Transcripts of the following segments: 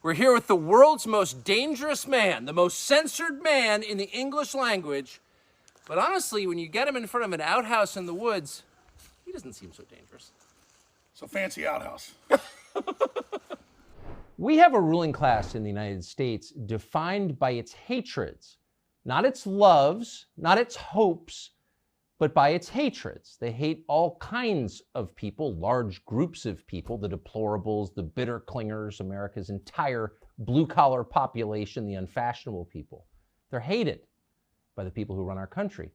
We're here with the world's most dangerous man, the most censored man in the English language. But honestly, when you get him in front of an outhouse in the woods, he doesn't seem so dangerous. It's a fancy outhouse. We have a ruling class in the United States defined by its hatreds, not its loves, not its hopes, but by its hatreds. They hate all kinds of people, large groups of people, the deplorables, the bitter clingers, America's entire blue-collar population, the unfashionable people. They're hated by the people who run our country.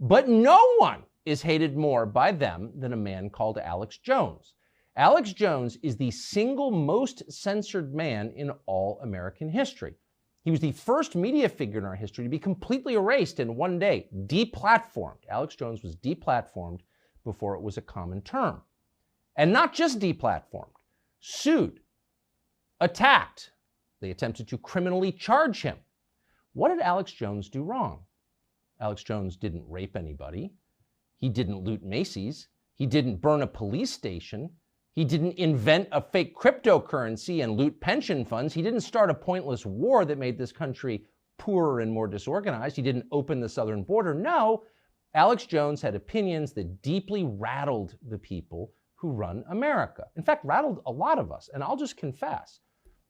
But no one is hated more by them than a man called Alex Jones. Alex Jones is the single most censored man in all American history. He was the first media figure in our history to be completely erased in one day, deplatformed. Alex Jones was deplatformed before it was a common term. And not just deplatformed, sued, attacked. They attempted to criminally charge him. What did Alex Jones do wrong? Alex Jones didn't rape anybody. He didn't loot Macy's. He didn't burn a police station. He didn't invent a fake cryptocurrency and loot pension funds. He didn't start a pointless war that made this country poorer and more disorganized. He didn't open the southern border. No, Alex Jones had opinions that deeply rattled the people who run America. In fact, rattled a lot of us. And I'll just confess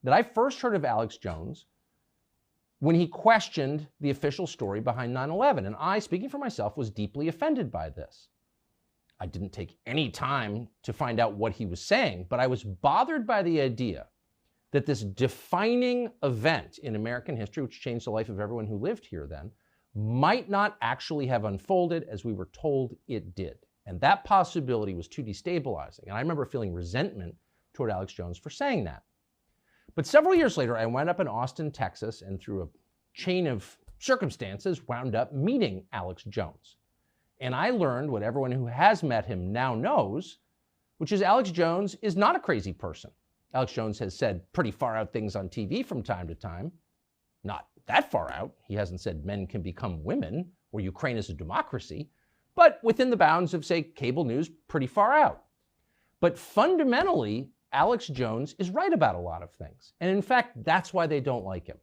that I first heard of Alex Jones when he questioned the official story behind 9/11. And I, speaking for myself, was deeply offended by this. I didn't take any time to find out what he was saying, but I was bothered by the idea that this defining event in American history, which changed the life of everyone who lived here then, might not actually have unfolded as we were told it did. And that possibility was too destabilizing. And I remember feeling resentment toward Alex Jones for saying that. But several years later, I wound up in Austin, Texas, and through a chain of circumstances, wound up meeting Alex Jones. And I learned what everyone who has met him now knows, which is Alex Jones is not a crazy person. Alex Jones has said pretty far out things on TV from time to time. Not that far out. He hasn't said men can become women or Ukraine is a democracy, but within the bounds of, say, cable news, pretty far out. But fundamentally, Alex Jones is right about a lot of things. And in fact, that's why they don't like him.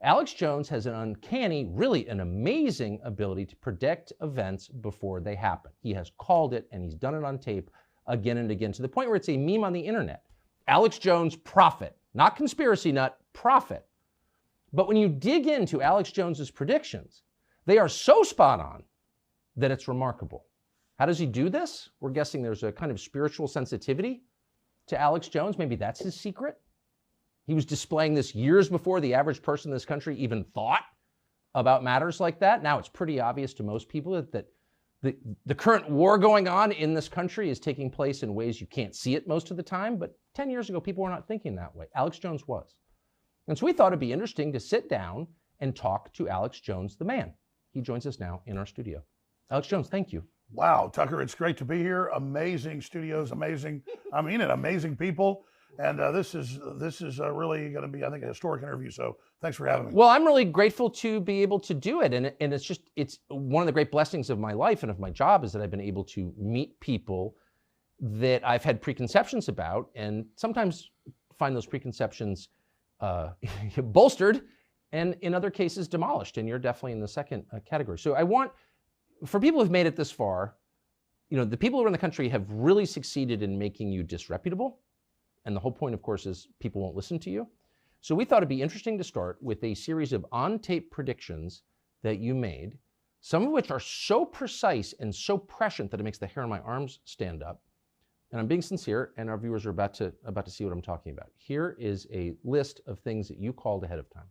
Alex Jones has an uncanny, really an amazing ability to predict events before they happen. He has called it, and he's done it on tape again and again, to the point where it's a meme on the internet. Alex Jones, prophet. Not conspiracy nut, prophet. But when you dig into Alex Jones's predictions, they are so spot on that it's remarkable. How does he do this? We're guessing there's a kind of spiritual sensitivity to Alex Jones. Maybe that's his secret. He was displaying this years before the average person in this country even thought about matters like that. Now it's pretty obvious to most people that the current war going on in this country is taking place in ways you can't see it most of the time. But 10 years ago, people were not thinking that way. Alex Jones was. And so we thought it'd be interesting to sit down and talk to Alex Jones, the man. He joins us now in our studio. Alex Jones, thank you. Wow, Tucker, it's great to be here. Amazing studios, amazing, amazing people. And this is really going to be, I think, a historic interview. So thanks for having me. Well, I'm really grateful to be able to do it. And it's one of the great blessings of my life and of my job is that I've been able to meet people that I've had preconceptions about and sometimes find those preconceptions bolstered and in other cases demolished. And you're definitely in the second category. So I want, for people who've made it this far, the people who run the country have really succeeded in making you disreputable. And the whole point, of course, is people won't listen to you. So we thought it'd be interesting to start with a series of on-tape predictions that you made, some of which are so precise and so prescient that it makes the hair on my arms stand up. And I'm being sincere, and our viewers are about to see what I'm talking about. Here is a list of things that you called ahead of time.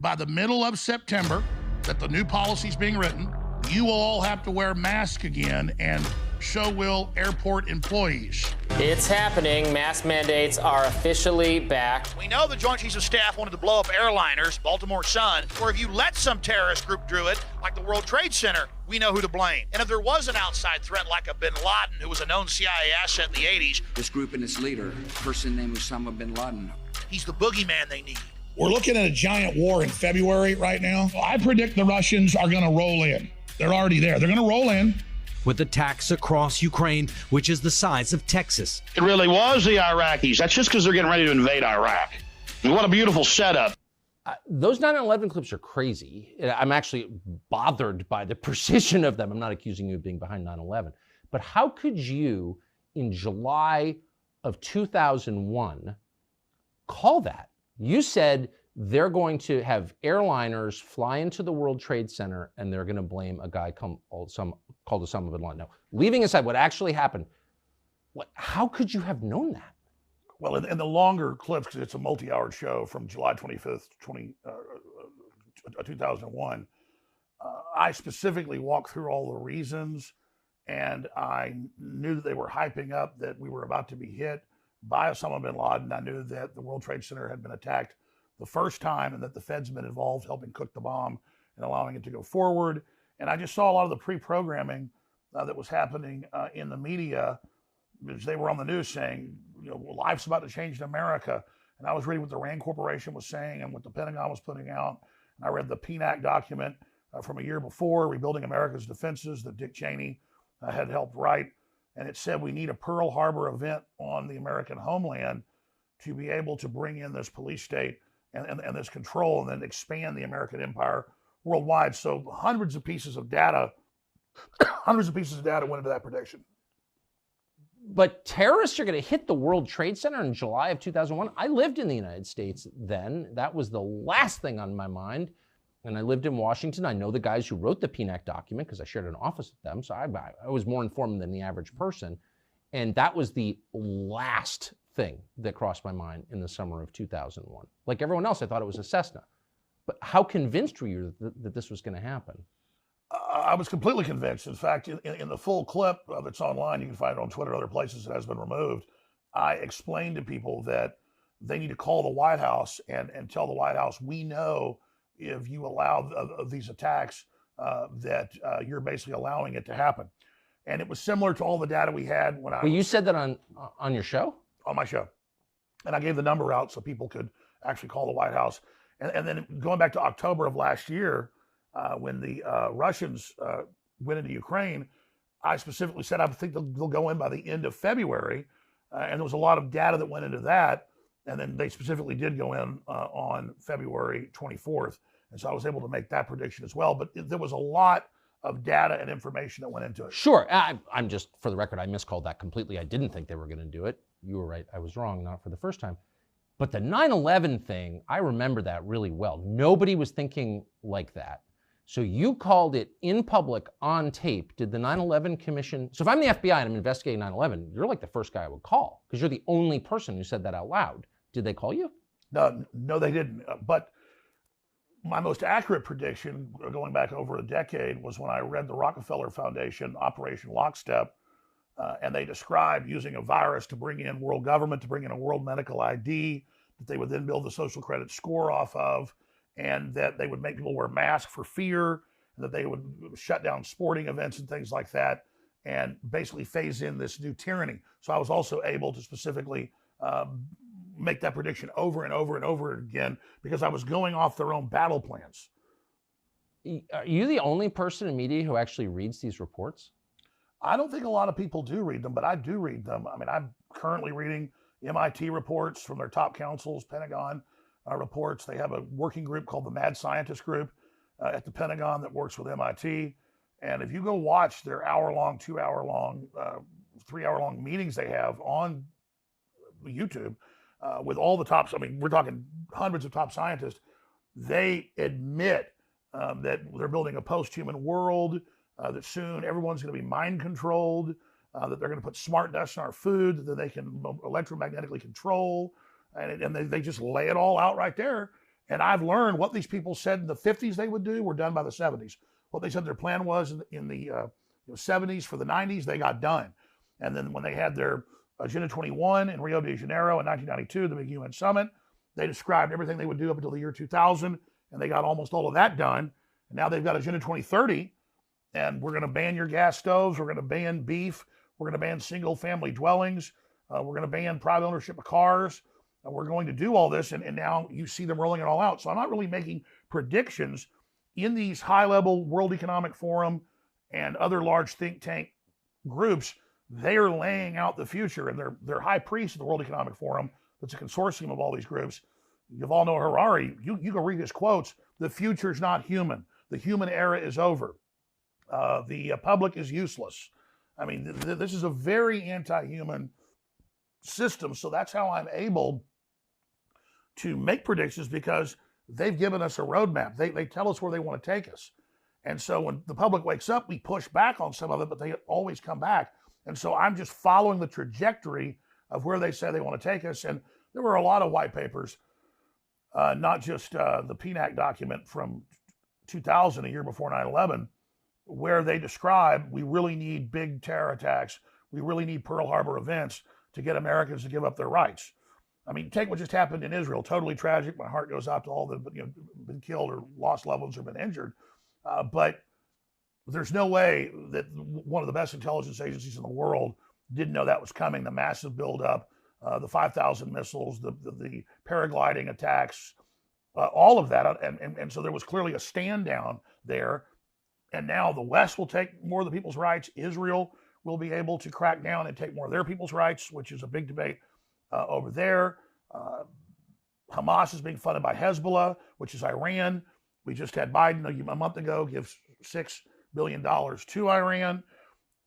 By the middle of September, that the new policy's being written, you will all have to wear masks again, and so will airport employees. It's happening. Mask mandates are officially back. We know the Joint Chiefs of Staff wanted to blow up airliners, Baltimore Sun, or if you let some terrorist group do it, like the World Trade Center, we know who to blame. And if there was an outside threat like a bin Laden, who was a known CIA asset in the 80s. This group and its leader, a person named Osama bin Laden. He's the boogeyman they need. We're looking at a giant war in February right now. I predict the Russians are going to roll in. They're already there. They're going to roll in. With attacks across Ukraine, which is the size of Texas. It really was the Iraqis. That's just because they're getting ready to invade Iraq. What a beautiful setup. Those 9/11 clips are crazy. I'm actually bothered by the precision of them. I'm not accusing you of being behind 9/11. But how could you, in July of 2001, call that? You said they're going to have airliners fly into the World Trade Center and they're going to blame a guy called Osama bin Laden. Now, leaving aside what actually happened, how could you have known that? Well, in the longer clips, because it's a multi-hour show from July 25th, 2001, I specifically walked through all the reasons, and I knew that they were hyping up that we were about to be hit by Osama bin Laden. I knew that the World Trade Center had been attacked the first time and that the Fed's been involved helping cook the bomb and allowing it to go forward. And I just saw a lot of the pre-programming that was happening in the media, because they were on the news saying, life's about to change in America. And I was reading what the RAND Corporation was saying and what the Pentagon was putting out. And I read the PNAC document from a year before, Rebuilding America's Defenses, that Dick Cheney had helped write. And it said we need a Pearl Harbor event on the American homeland to be able to bring in this police state and this control and then expand the American empire worldwide. So hundreds of pieces of data went into that prediction. But terrorists are going to hit the World Trade Center in July of 2001. I lived in the United States then. That was the last thing on my mind. And I lived in Washington. I know the guys who wrote the PNAC document because I shared an office with them. So I was more informed than the average person. And that was the last thing that crossed my mind in the summer of 2001. Like everyone else, I thought it was a Cessna. But how convinced were you that this was going to happen? I was completely convinced. In fact, in the full clip that's online, you can find it on Twitter, other places, it has been removed. I explained to people that they need to call the White House and tell the White House, we know if you allow these attacks that you're basically allowing it to happen. And it was similar to all the data we had when you said that on your show? On my show. And I gave the number out so people could actually call the White House. And then going back to October of last year, when the Russians went into Ukraine, I specifically said I think they'll go in by the end of February. And there was a lot of data that went into that. And then they specifically did go in on February 24th. And so I was able to make that prediction as well. But there was a lot of data and information that went into it. Sure. I'm just, for the record, I miscalled that completely. I didn't think they were going to do it. You were right. I was wrong, not for the first time. But the 9/11 thing, I remember that really well. Nobody was thinking like that. So you called it in public on tape. Did the 9/11 Commission, so if I'm the FBI and I'm investigating 9/11, you're like the first guy I would call because you're the only person who said that out loud. Did they call you? No, they didn't. But my most accurate prediction, going back over a decade, was when I read the Rockefeller Foundation Operation Lockstep, and they described using a virus to bring in world government, to bring in a world medical ID, that they would then build the social credit score off of, and that they would make people wear masks for fear, and that they would shut down sporting events and things like that, and basically phase in this new tyranny. So I was also able to specifically make that prediction over and over and over again because I was going off their own battle plans. Are you the only person in media who actually reads these reports? I don't think a lot of people do read them, but I do read them. I mean, I'm currently reading MIT reports from their top counsels, Pentagon reports. They have a working group called the Mad Scientist Group at the Pentagon that works with MIT. And if you go watch their hour-long, 2-hour-long, 3-hour-long meetings they have on YouTube with all the tops, I mean, we're talking hundreds of top scientists, they admit that they're building a post-human world, that soon everyone's going to be mind-controlled, that they're going to put smart dust in our food that they can electromagnetically control, and they just lay it all out right there. And I've learned what these people said in the 50s they would do were done by the 70s. What they said their plan was in the 70s for the 90s, they got done. And then when they had their Agenda 21 in Rio de Janeiro in 1992, the big UN summit, they described everything they would do up until the year 2000, and they got almost all of that done. And now they've got Agenda 2030, and we're going to ban your gas stoves, we're going to ban beef, we're going to ban single-family dwellings, we're going to ban private ownership of cars, we're going to do all this, and now you see them rolling it all out. So I'm not really making predictions. In these high-level World Economic Forum and other large think tank groups, they are laying out the future, and their high priest of the World Economic Forum, that's a consortium of all these groups, Yuval Noah Harari, you can read his quotes. The future's not human. The human era is over. The public is useless. I mean, this is a very anti-human system. So that's how I'm able to make predictions, because they've given us a roadmap. They tell us where they want to take us. And so when the public wakes up, we push back on some of it, but they always come back. And so I'm just following the trajectory of where they say they want to take us. And there were a lot of white papers, not just the PNAC document from 2000, a year before 9/11, where they describe we really need big terror attacks. We really need Pearl Harbor events to get Americans to give up their rights. I mean, take what just happened in Israel. Totally tragic. My heart goes out to all that have been killed or lost loved ones or been injured. But there's no way that one of the best intelligence agencies in the world didn't know that was coming. The massive buildup, the 5,000 missiles, the paragliding attacks, all of that. And so there was clearly a stand down there. And now the West will take more of the people's rights. Israel will be able to crack down and take more of their people's rights, which is a big debate over there. Hamas is being funded by Hezbollah, which is Iran. We just had Biden a month ago give $6 billion to Iran.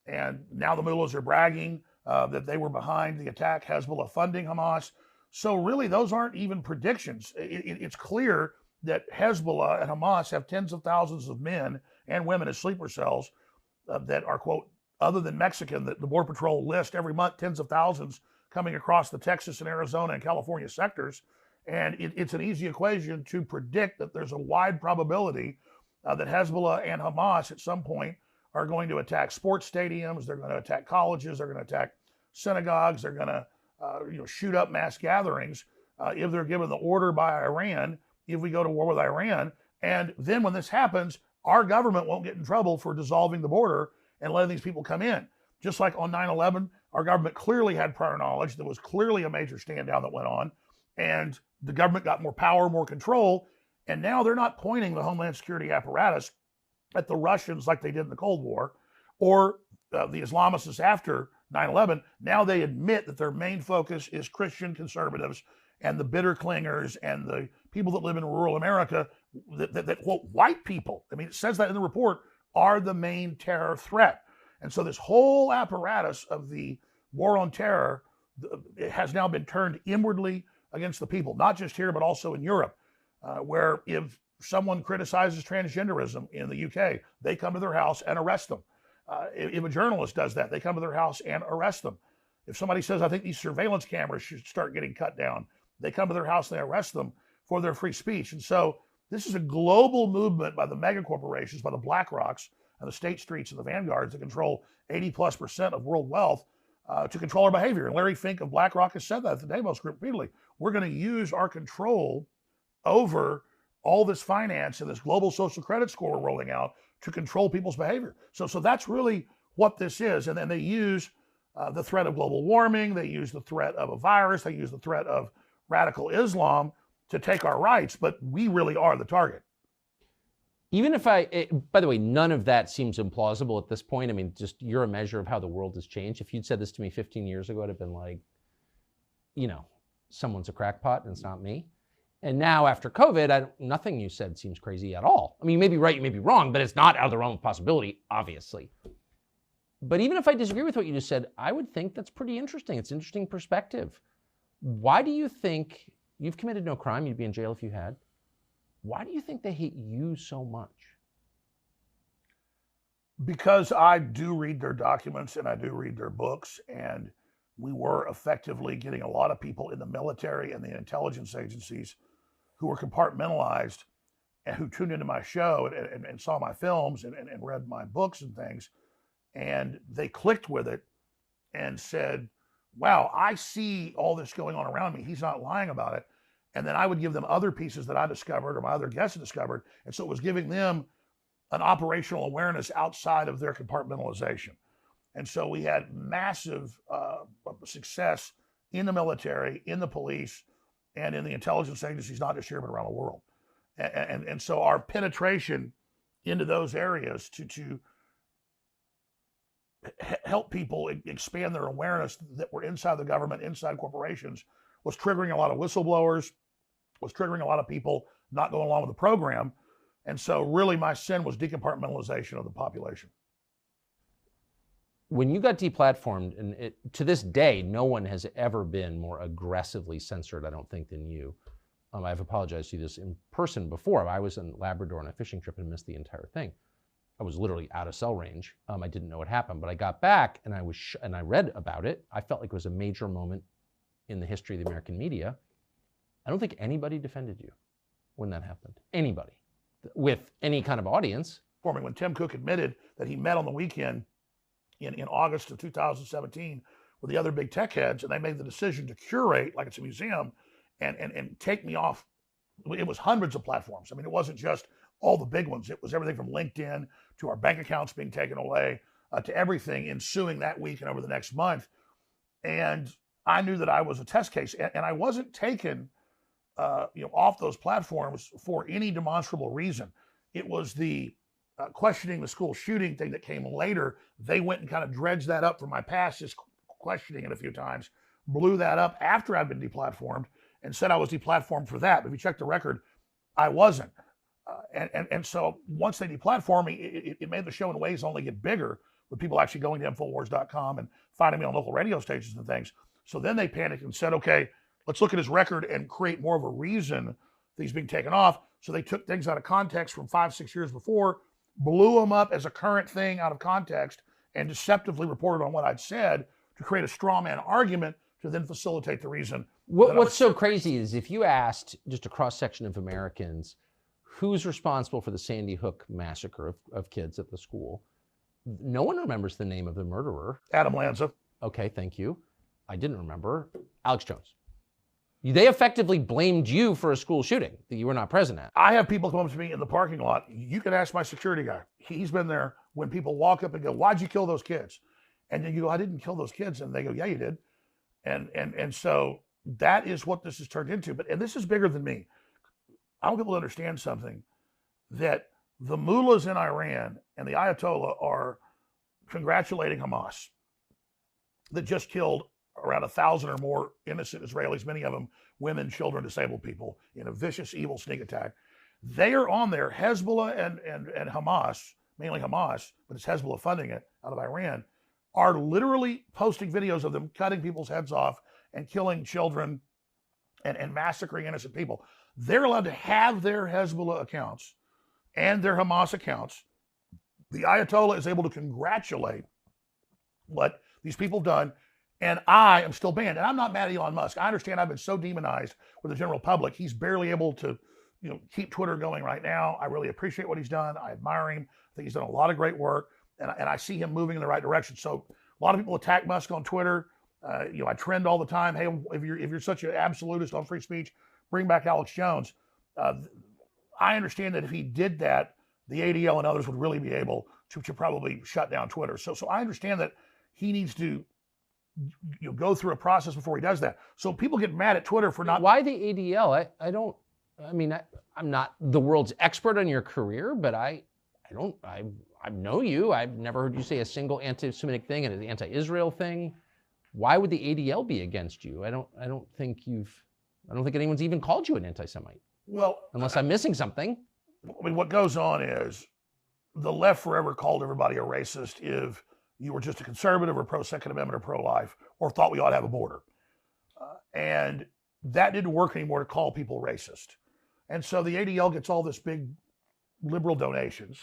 And now the mullahs are bragging that they were behind the attack, Hezbollah funding Hamas. So really, those aren't even predictions. It's clear that Hezbollah and Hamas have tens of thousands of men and women as sleeper cells that are, quote, other than Mexican, that the Border Patrol list every month, tens of thousands coming across the Texas and Arizona and California sectors. And it's an easy equation to predict that there's a wide probability that Hezbollah and Hamas at some point are going to attack sports stadiums. They're going to attack colleges. They're going to attack synagogues. They're going to shoot up mass gatherings if they're given the order by Iran, if we go to war with Iran. And then when this happens, our government won't get in trouble for dissolving the border and letting these people come in. Just like on 9/11, our government clearly had prior knowledge. There was clearly a major stand down that went on. And the government got more power, more control. And now they're not pointing the Homeland Security apparatus at the Russians like they did in the Cold War or the Islamists after 9/11. Now they admit that their main focus is Christian conservatives and the bitter clingers and the people that live in rural America that quote, white people, I mean, it says that in the report, are the main terror threat. And so this whole apparatus of the war on terror it has now been turned inwardly against the people, not just here, but also in Europe, where if someone criticizes transgenderism in the UK, they come to their house and arrest them. If a journalist does that, they come to their house and arrest them. If somebody says, I think these surveillance cameras should start getting cut down, they come to their house and they arrest them for their free speech. And so this is a global movement by the mega corporations, by the BlackRocks and the State Streets and the Vanguards that control 80+% of world wealth to control our behavior. And Larry Fink of BlackRock has said that at the Davos Group repeatedly. We're going to use our control over all this finance and this global social credit score we're rolling out to control people's behavior. So that's really what this is. And then they use the threat of global warming. They use the threat of a virus. They use the threat of radical Islam to take our rights. But we really are the target. Even if by the way, none of that seems implausible at this point. I mean, just you're a measure of how the world has changed. If you'd said this to me 15 years ago, I'd have been like, someone's a crackpot and it's not me. And now after COVID, nothing you said seems crazy at all. I mean, you may be right, you may be wrong, but it's not out of the realm of possibility, obviously. But even if I disagree with what you just said, I would think that's pretty interesting. It's an interesting perspective. Why do you think, you've committed no crime, you'd be in jail if you had. Why do you think they hate you so much? Because I do read their documents and I do read their books, and we were effectively getting a lot of people in the military and the intelligence agencies who were compartmentalized and who tuned into my show and saw my films and read my books and things. And they clicked with it and said, wow, I see all this going on around me. He's not lying about it. And then I would give them other pieces that I discovered or my other guests discovered. And so it was giving them an operational awareness outside of their compartmentalization. And so we had massive success in the military, in the police, and in the intelligence agencies, not just here, but around the world. And so our penetration into those areas to help people expand their awareness that we're inside the government, inside corporations, was triggering a lot of whistleblowers. was triggering a lot of people not going along with the program. And so really my sin was decompartmentalization of the population. When you got deplatformed, and to this day, no one has ever been more aggressively censored, I don't think, than you. I've apologized to you this in person before. I was in Labrador on a fishing trip and missed the entire thing. I was literally out of cell range. I didn't know what happened, but I got back and I read about it. I felt like it was a major moment in the history of the American media. I don't think anybody defended you when that happened. Anybody with any kind of audience. For me, when Tim Cook admitted that he met on the weekend in August of 2017 with the other big tech heads, and they made the decision to curate, like it's a museum, and take me off. It was hundreds of platforms. I mean, it wasn't just all the big ones. It was everything from LinkedIn to our bank accounts being taken away to everything ensuing that week and over the next month. And I knew that I was a test case, and I wasn't taken off those platforms for any demonstrable reason. It was the questioning the school shooting thing that came later. They went and kind of dredged that up from my past, just questioning it a few times, blew that up after I'd been deplatformed and said I was deplatformed for that. But if you check the record, I wasn't. And so once they deplatformed me, it made the show in ways only get bigger, with people actually going to Infowars.com and finding me on local radio stations and things. So then they panicked and said, okay, let's look at his record and create more of a reason that he's being taken off. So they took things out of context from 5-6 years before, blew them up as a current thing out of context, and deceptively reported on what I'd said to create a straw man argument to then facilitate the reason. What's so crazy is if you asked just a cross-section of Americans who's responsible for the Sandy Hook massacre of kids at the school, no one remembers the name of the murderer. Adam Lanza. Okay, thank you. I didn't remember. Alex Jones. They effectively blamed you for a school shooting that you were not present at. I have people come up to me in the parking lot. You can ask my security guy. He's been there when people walk up and go, why'd you kill those kids? And then you go, I didn't kill those kids. And they go, yeah, you did. And so that is what this has turned into. And this is bigger than me. I want people to understand something, that the mullahs in Iran and the Ayatollah are congratulating Hamas that just killed around 1,000 or more innocent Israelis, many of them women, children, disabled people, in a vicious, evil sneak attack. They are on there. Hezbollah and Hamas, mainly Hamas, but it's Hezbollah funding it out of Iran, are literally posting videos of them cutting people's heads off and killing children and massacring innocent people. They're allowed to have their Hezbollah accounts and their Hamas accounts. The Ayatollah is able to congratulate what these people have done, and I am still banned. And I'm not mad at Elon Musk. I understand I've been so demonized with the general public. He's barely able to keep Twitter going right now. I really appreciate what he's done. I admire him. I think he's done a lot of great work, and I see him moving in the right direction. So a lot of people attack Musk on Twitter. I trend all the time. Hey, if you're such an absolutist on free speech, bring back Alex Jones. I understand that if he did that, the ADL and others would really be able to probably shut down Twitter. So I understand that he needs to go through a process before he does that. So people get mad at Twitter for not. Why the ADL? I'm not the world's expert on your career, but I know you. I've never heard you say a single anti-Semitic thing and an anti-Israel thing. Why would the ADL be against you? I don't think anyone's even called you an anti-Semite. Well, unless I'm missing something. I mean, what goes on is the left forever called everybody a racist if you were just a conservative or pro-Second Amendment or pro-life, or thought we ought to have a border. And that didn't work anymore to call people racist. And so the ADL gets all this big liberal donations.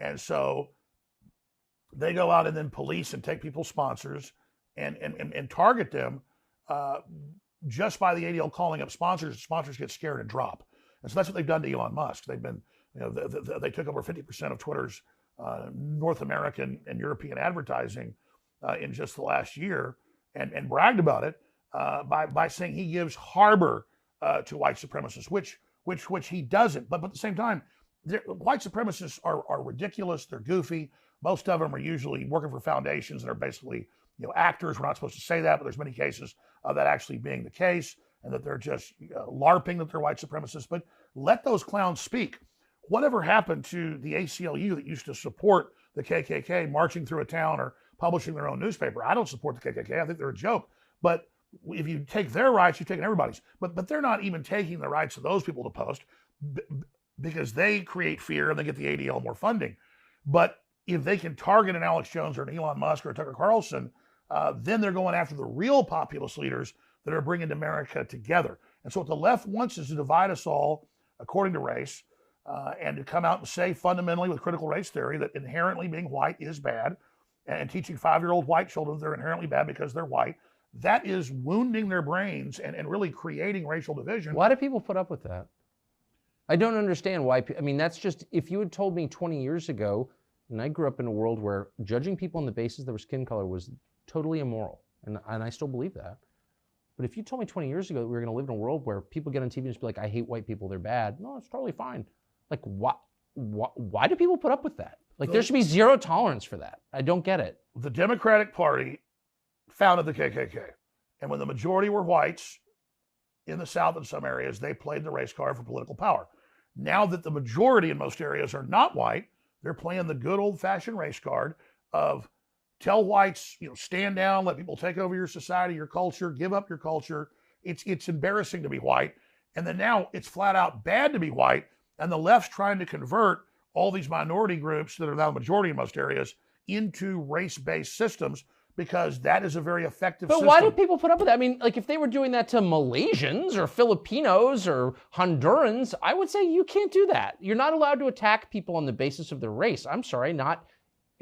And so they go out and then police and take people's sponsors and target them just by the ADL calling up sponsors. Sponsors get scared and drop. And so that's what they've done to Elon Musk. They've been, they took over 50% of Twitter's North American and European advertising in just the last year, and bragged about it by saying he gives harbor to white supremacists, which he doesn't. But at the same time, white supremacists are ridiculous. They're goofy. Most of them are usually working for foundations and are basically actors. We're not supposed to say that, but there's many cases of that actually being the case, and that they're just LARPing that they're white supremacists. But let those clowns speak. Whatever happened to the ACLU that used to support the KKK marching through a town or publishing their own newspaper? I don't support the KKK. I think they're a joke. But if you take their rights, you've taken everybody's. But they're not even taking the rights of those people to post because they create fear and they get the ADL more funding. But if they can target an Alex Jones or an Elon Musk or a Tucker Carlson, then they're going after the real populist leaders that are bringing America together. And so what the left wants is to divide us all according to race, and to come out and say fundamentally with critical race theory that inherently being white is bad, and teaching 5-year-old white children they're inherently bad because they're white. That is wounding their brains and really creating racial division. Why do people put up with that? I don't understand why. I mean, that's just, if you had told me 20 years ago, and I grew up in a world where judging people on the basis of their skin color was totally immoral, and I still believe that. But if you told me 20 years ago that we were going to live in a world where people get on TV and just be like, I hate white people, they're bad. No, it's totally fine. Like, why do people put up with that? Like, there should be zero tolerance for that. I don't get it. The Democratic Party founded the KKK. And when the majority were whites in the South in some areas, they played the race card for political power. Now that the majority in most areas are not white, they're playing the good old-fashioned race card of tell whites, stand down, let people take over your society, your culture, give up your culture. It's embarrassing to be white. And then now it's flat out bad to be white. And the left's trying to convert all these minority groups that are now the majority in most areas into race-based systems because that is a very effective system. But why do people put up with that? I mean, like if they were doing that to Malaysians or Filipinos or Hondurans, I would say you can't do that. You're not allowed to attack people on the basis of their race. I'm sorry, not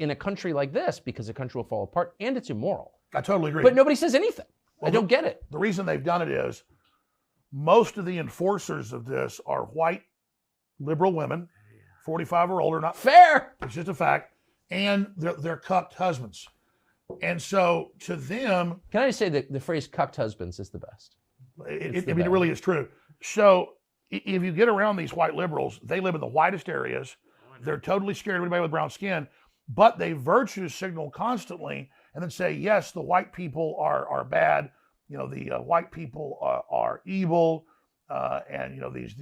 in a country like this because the country will fall apart and it's immoral. I totally agree. But nobody says anything. Well, I don't get it. The reason they've done it is most of the enforcers of this are white liberal women, 45 or older. Not fair. It's just a fact. And they're cucked husbands. And so to them... Can I just say that the phrase cucked husbands is the best? It really is true. So if you get around these white liberals, they live in the whitest areas. They're totally scared of anybody with brown skin, but they virtue signal constantly and then say, yes, the white people are bad. The white people are evil. And these.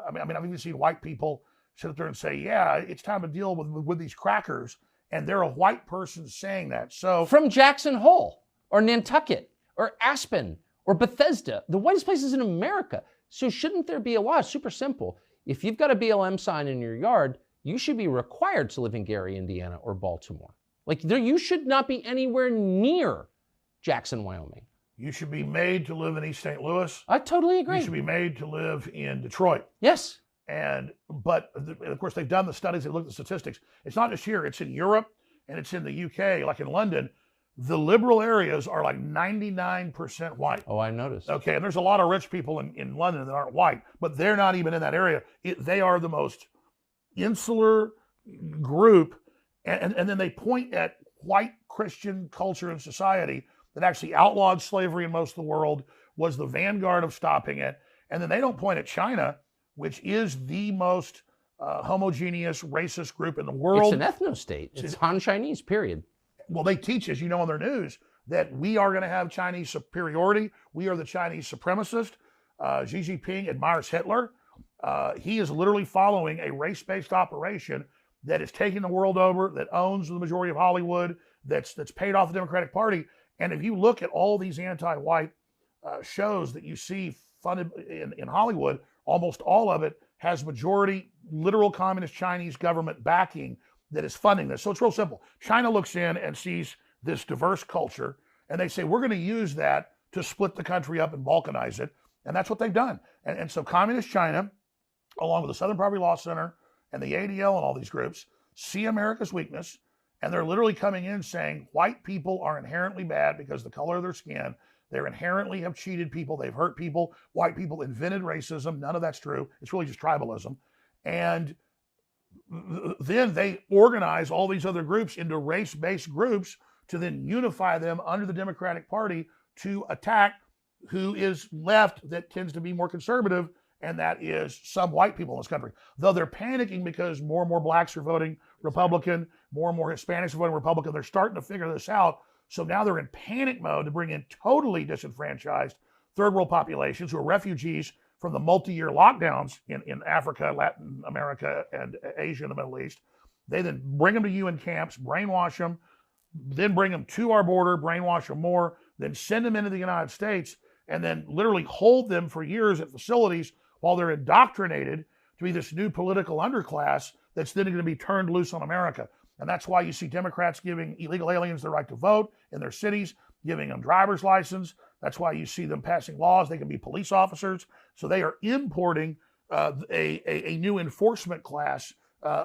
I mean, I've even seen white people sit there and say, "Yeah, it's time to deal with these crackers," and they're a white person saying that. So from Jackson Hole or Nantucket or Aspen or Bethesda, the whitest places in America. So shouldn't there be a law? Super simple. If you've got a BLM sign in your yard, you should be required to live in Gary, Indiana, or Baltimore. Like you should not be anywhere near Jackson, Wyoming. You should be made to live in East St. Louis. I totally agree. You should be made to live in Detroit. Yes. But of course, they've done the studies, they've looked at the statistics. It's not just here, it's in Europe and it's in the UK, like in London. The liberal areas are like 99% white. Oh, I noticed. Okay, and there's a lot of rich people in London that aren't white, but they're not even in that area. They are the most insular group, and then they point at white Christian culture and society that actually outlawed slavery in most of the world, was the vanguard of stopping it. And then they don't point at China, which is the most homogeneous racist group in the world. It's an ethno-state. It's Han Chinese, period. Well, they teach, as you know on their news, that we are going to have Chinese superiority. We are the Chinese supremacist. Xi Jinping admires Hitler. He is literally following a race-based operation that is taking the world over, that owns the majority of Hollywood, that's paid off the Democratic Party. And if you look at all these anti-white shows that you see funded in Hollywood, almost all of it has majority literal communist Chinese government backing that is funding this. So it's real simple. China looks in and sees this diverse culture, and they say, we're going to use that to split the country up and balkanize it. And that's what they've done. And so communist China, along with the Southern Poverty Law Center and the ADL and all these groups, see America's weakness. And they're literally coming in saying white people are inherently bad because of the color of their skin. They inherently have cheated people. They've hurt people. White people invented racism. None of that's true. It's really just tribalism. And then they organize all these other groups into race-based groups to then unify them under the Democratic Party to attack who is left that tends to be more conservative, and that is some white people in this country. Though they're panicking because more and more blacks are voting Republican, more and more Hispanics are voting Republican. They're starting to figure this out. So now they're in panic mode to bring in totally disenfranchised third world populations who are refugees from the multi-year lockdowns in Africa, Latin America, and Asia and the Middle East. They then bring them to UN camps, brainwash them, then bring them to our border, brainwash them more, then send them into the United States and then literally hold them for years at facilities while they're indoctrinated to be this new political underclass that's then going to be turned loose on America. And that's why you see Democrats giving illegal aliens the right to vote in their cities, giving them driver's license. That's why you see them passing laws. They can be police officers. So they are importing a new enforcement class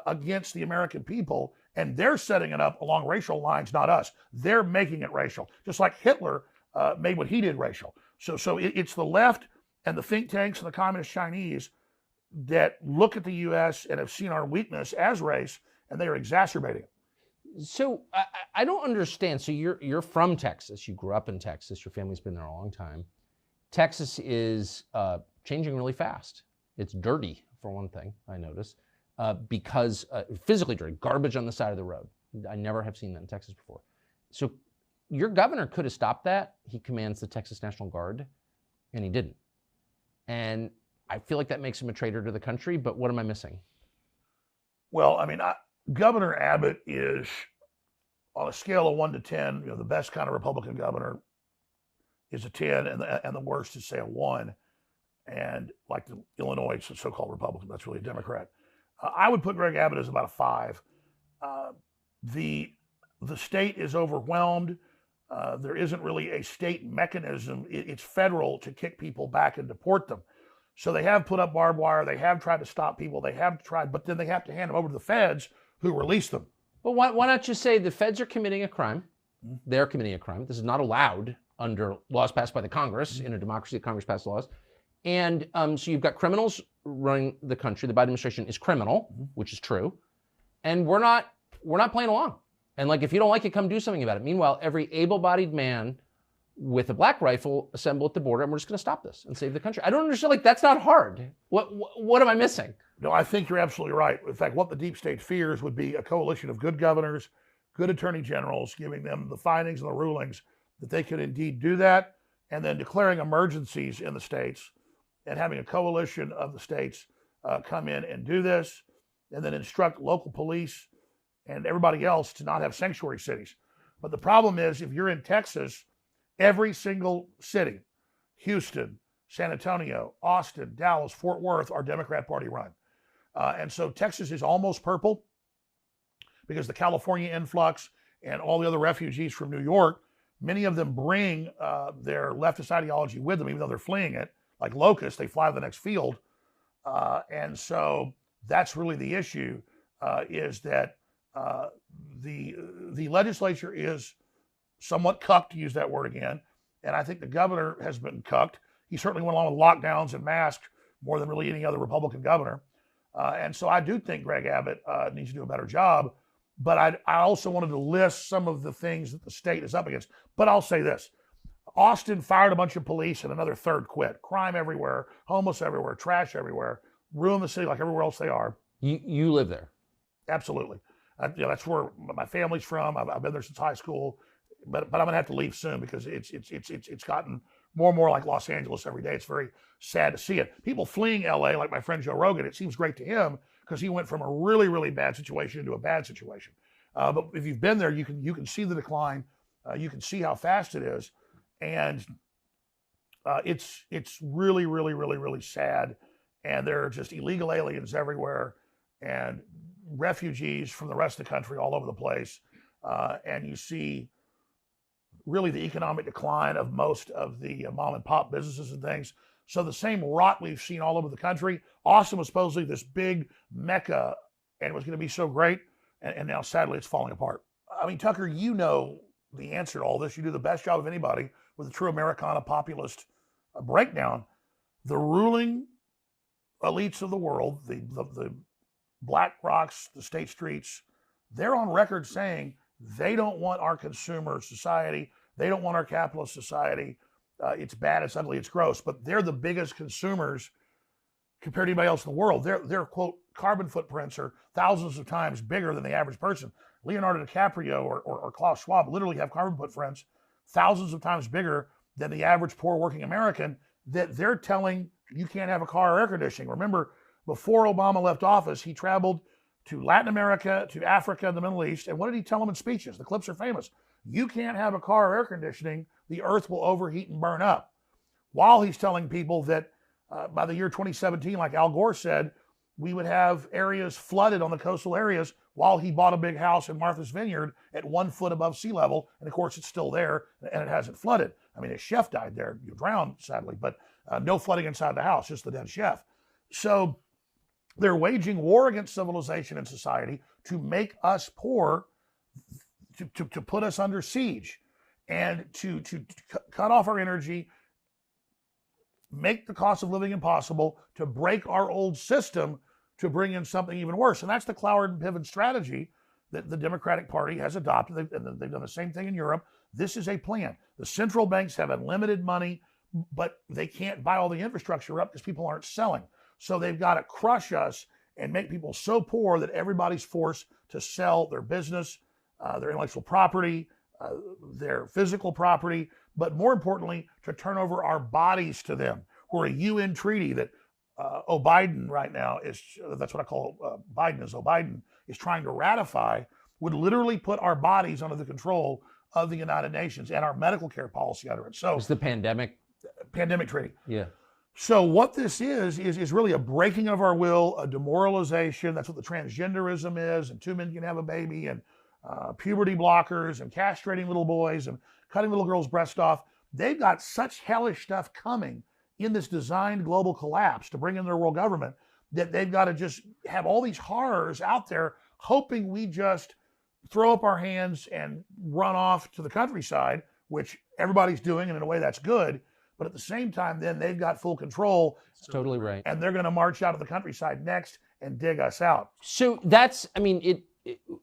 against the American people, and they're setting it up along racial lines, not us. They're making it racial, just like Hitler made what he did racial. So it's the left and the think tanks and the communist Chinese that look at the U.S. and have seen our weakness as race, and they are exacerbating it. So I don't understand. So you're from Texas. You grew up in Texas. Your family's been there a long time. Texas is changing really fast. It's dirty, for one thing, I noticed, because physically dirty, garbage on the side of the road. I never have seen that in Texas before. So your governor could have stopped that. He commands the Texas National Guard, and he didn't. And I feel like that makes him a traitor to the country, but what am I missing? Well, I mean, Governor Abbott is, on a scale of 1 to 10, the best kind of Republican governor is a 10, and the worst is, say, a 1. And like the Illinois, it's a so-called Republican, that's really a Democrat. I would put Greg Abbott as about a 5. The state is overwhelmed. There isn't really a state mechanism. It's federal to kick people back and deport them. So they have put up barbed wire. They have tried to stop people. They have tried, but then they have to hand them over to the feds who release them. Well, why not just say the feds are committing a crime? They're committing a crime. This is not allowed under laws passed by the Congress. In a democracy, the Congress passed laws. And so you've got criminals running the country. The Biden administration is criminal, which is true. And we're not playing along. And like, if you don't like it, come do something about it. Meanwhile, every able-bodied man with a black rifle assemble at the border, and we're just going to stop this and save the country. I don't understand. Like, that's not hard. What am I missing? No, I think you're absolutely right. In fact, what the deep state fears would be a coalition of good governors, good attorney generals, giving them the findings and the rulings that they could indeed do that, and then declaring emergencies in the states and having a coalition of the states come in and do this, and then instruct local police and everybody else to not have sanctuary cities. But the problem is, if you're in Texas, every single city, Houston, San Antonio, Austin, Dallas, Fort Worth, are Democrat Party run. And so Texas is almost purple because the California influx and all the other refugees from New York, many of them bring their leftist ideology with them, even though they're fleeing it. Like locusts, they fly to the next field. And so that's really the issue, is that the legislature is somewhat cucked, to use that word again. And I think the governor has been cucked. He certainly went along with lockdowns and masks more than really any other Republican governor. And so I do think Greg Abbott needs to do a better job. But I also wanted to list some of the things that the state is up against. But I'll say this. Austin fired a bunch of police and another third quit. Crime everywhere, homeless everywhere, trash everywhere, ruin the city like everywhere else they are. You live there? Absolutely. That's where my family's from. I've been there since high school. But I'm going to have to leave soon because it's gotten more and more like Los Angeles every day. It's very sad to see it. People fleeing LA, like my friend Joe Rogan, it seems great to him because he went from a really, really bad situation into a bad situation. But if you've been there, you can see the decline. You can see how fast it is. And it's really, really, really, really sad. And there are just illegal aliens everywhere and refugees from the rest of the country all over the place. And you see really the economic decline of most of the mom and pop businesses and things. So the same rot we've seen all over the country. Austin was supposedly this big mecca and it was going to be so great. And now sadly it's falling apart. I mean, Tucker, you know the answer to all this. You do the best job of anybody with a true Americana populist breakdown. The ruling elites of the world, the Black Rocks, the State Streets, they're on record saying they don't want our consumer society. They don't want our capitalist society. It's bad, it's ugly, it's gross. But they're the biggest consumers compared to anybody else in the world. Their quote, carbon footprints are thousands of times bigger than the average person. Leonardo DiCaprio or Klaus Schwab literally have carbon footprints thousands of times bigger than the average poor working American, that they're telling you can't have a car or air conditioning. Remember, before Obama left office, he traveled to Latin America, to Africa, and the Middle East. And what did he tell them in speeches? The clips are famous. you can't have a car or air conditioning, the earth will overheat and burn up. While he's telling people that by the year 2017, like Al Gore said, we would have areas flooded on the coastal areas while he bought a big house in Martha's Vineyard at 1 foot above sea level. And of course, it's still there and it hasn't flooded. I mean, his chef died there, you drowned, sadly, but no flooding inside the house, just the dead chef. So they're waging war against civilization and society to make us poor, to put us under siege, and to cut off our energy, make the cost of living impossible, to break our old system, to bring in something even worse. And that's the Cloward and Piven strategy that the Democratic Party has adopted. They've done the same thing in Europe. This is a plan. The central banks have unlimited money, but they can't buy all the infrastructure up because people aren't selling. So they've got to crush us and make people so poor that everybody's forced to sell their business, their intellectual property, their physical property, but more importantly, to turn over our bodies to them. We're a UN treaty that Biden right now is, that's what I call Biden is Biden is trying to ratify, would literally put our bodies under the control of the United Nations and our medical care policy under it. So it's the pandemic treaty. Yeah. So what this is really a breaking of our will, a demoralization. That's what the transgenderism is, and 2 men can have a baby, and puberty blockers, and castrating little boys, and cutting little girls' breasts off. They've got such hellish stuff coming in this designed global collapse to bring in their world government that they've got to just have all these horrors out there, hoping we just throw up our hands and run off to the countryside, which everybody's doing, and in a way that's good. But at the same time, then they've got full control. That's totally right. And they're going to march out of the countryside next and dig us out. So that's, I mean,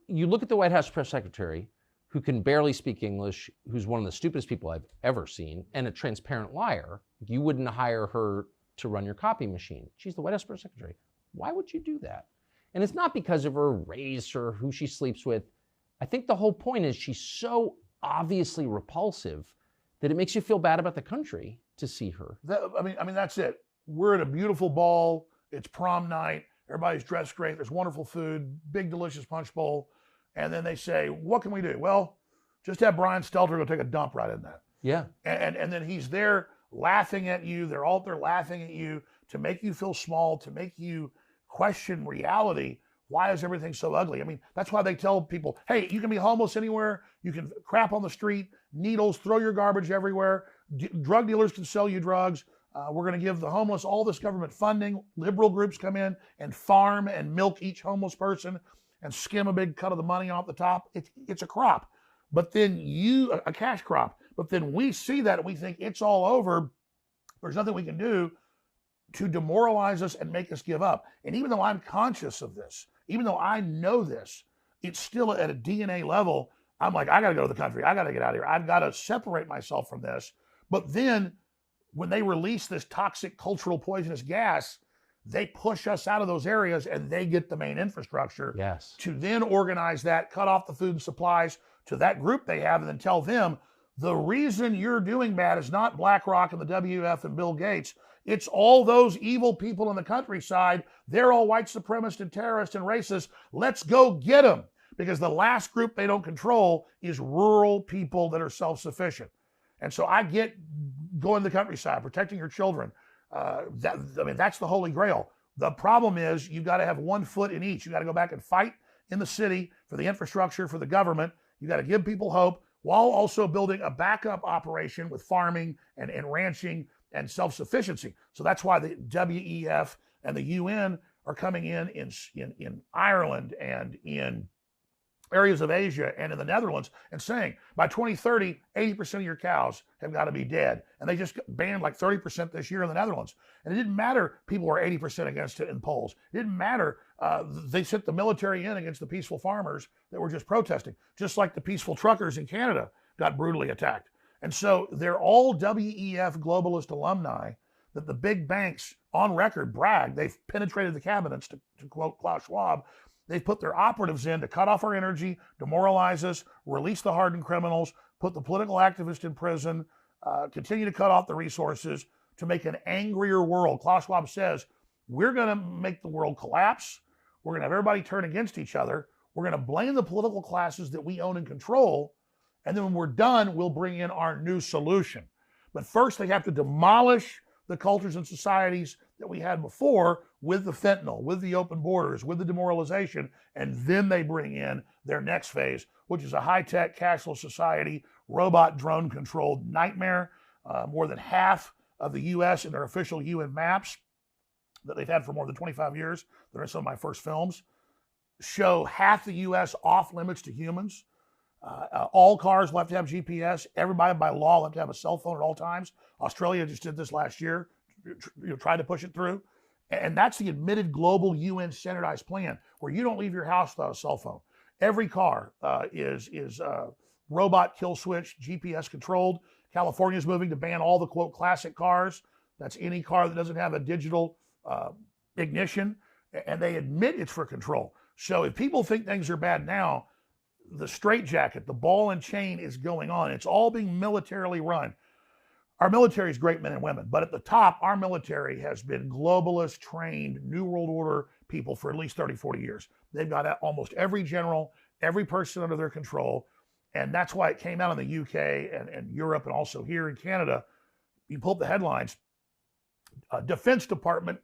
you look at the White House press secretary, who can barely speak English, who's one of the stupidest people I've ever seen, and a transparent liar. You wouldn't hire her to run your copy machine. She's the White House press secretary. Why would you do that? And it's not because of her race or who she sleeps with. I think the whole point is she's so obviously repulsive that it makes you feel bad about the country to see her. I mean, that's it. We're at a beautiful ball. It's prom night. Everybody's dressed great. There's wonderful food, big, delicious punch bowl. And then they say, what can we do? Well, just have Brian Stelter go take a dump right in that. Yeah. And then he's there laughing at you. They're all there laughing at you to make you feel small, to make you question reality. Why is everything so ugly? I mean, that's why they tell people, hey, you can be homeless anywhere. You can crap on the street, needles, throw your garbage everywhere. Drug dealers can sell you drugs. We're going to give the homeless all this government funding. Liberal groups come in and farm and milk each homeless person and skim a big cut of the money off the top. It's a crop, but then a cash crop. But then we see that and we think it's all over. There's nothing we can do to demoralize us and make us give up. And even though I'm conscious of this, even though I know this, it's still at a DNA level. I'm like, I got to go to the country. I got to get out of here. I've got to separate myself from this. But then when they release this toxic, cultural, poisonous gas, they push us out of those areas and they get the main infrastructure to then organize that, cut off the food and supplies to that group they have, and then tell them the reason you're doing bad is not BlackRock and the WF and Bill Gates. It's all those evil people in the countryside. They're all white supremacists and terrorists and racists. Let's go get them. Because the last group they don't control is rural people that are self-sufficient. And so I get going to the countryside, protecting your children. That's the holy grail. The problem is you've got to have 1 foot in each. You got to go back and fight in the city for the infrastructure, for the government. You got to give people hope while also building a backup operation with farming and ranching and self-sufficiency. So that's why the WEF and the UN are coming in Ireland and in areas of Asia and in the Netherlands and saying by 2030, 80% of your cows have got to be dead. And they just banned like 30% this year in the Netherlands. And it didn't matter people were 80% against it in polls. It didn't matter. They sent the military in against the peaceful farmers that were just protesting, just like the peaceful truckers in Canada got brutally attacked. And so they're all WEF globalist alumni that the big banks on record brag. They've penetrated the cabinets, to quote Klaus Schwab. They've put their operatives in to cut off our energy, demoralize us, release the hardened criminals, put the political activists in prison, continue to cut off the resources to make an angrier world. Klaus Schwab says, we're going to make the world collapse. We're going to have everybody turn against each other. We're going to blame the political classes that we own and control. And then when we're done, we'll bring in our new solution. But first, they have to demolish the cultures and societies that we had before with the fentanyl, with the open borders, with the demoralization, and then they bring in their next phase, which is a high-tech, cashless society, robot, drone-controlled nightmare. More than half of the U.S. in their official UN maps that they've had for more than 25 years, that are some of my first films, show half the U.S. off limits to humans. All cars will have to have GPS. Everybody by law will have to have a cell phone at all times. Australia just did this last year, tried to push it through. And that's the admitted global UN standardized plan, where you don't leave your house without a cell phone. Every car is robot kill switch, GPS controlled. California is moving to ban all the, quote, classic cars. That's any car that doesn't have a digital ignition. And they admit it's for control. So if people think things are bad now, the straitjacket, the ball and chain is going on. It's all being militarily run. Our military is great men and women, but at the top, our military has been globalist, trained, New World Order people for at least 30, 40 years. They've got almost every general, every person under their control, and that's why it came out in the UK and Europe and also here in Canada. You pull up the headlines. Defense Department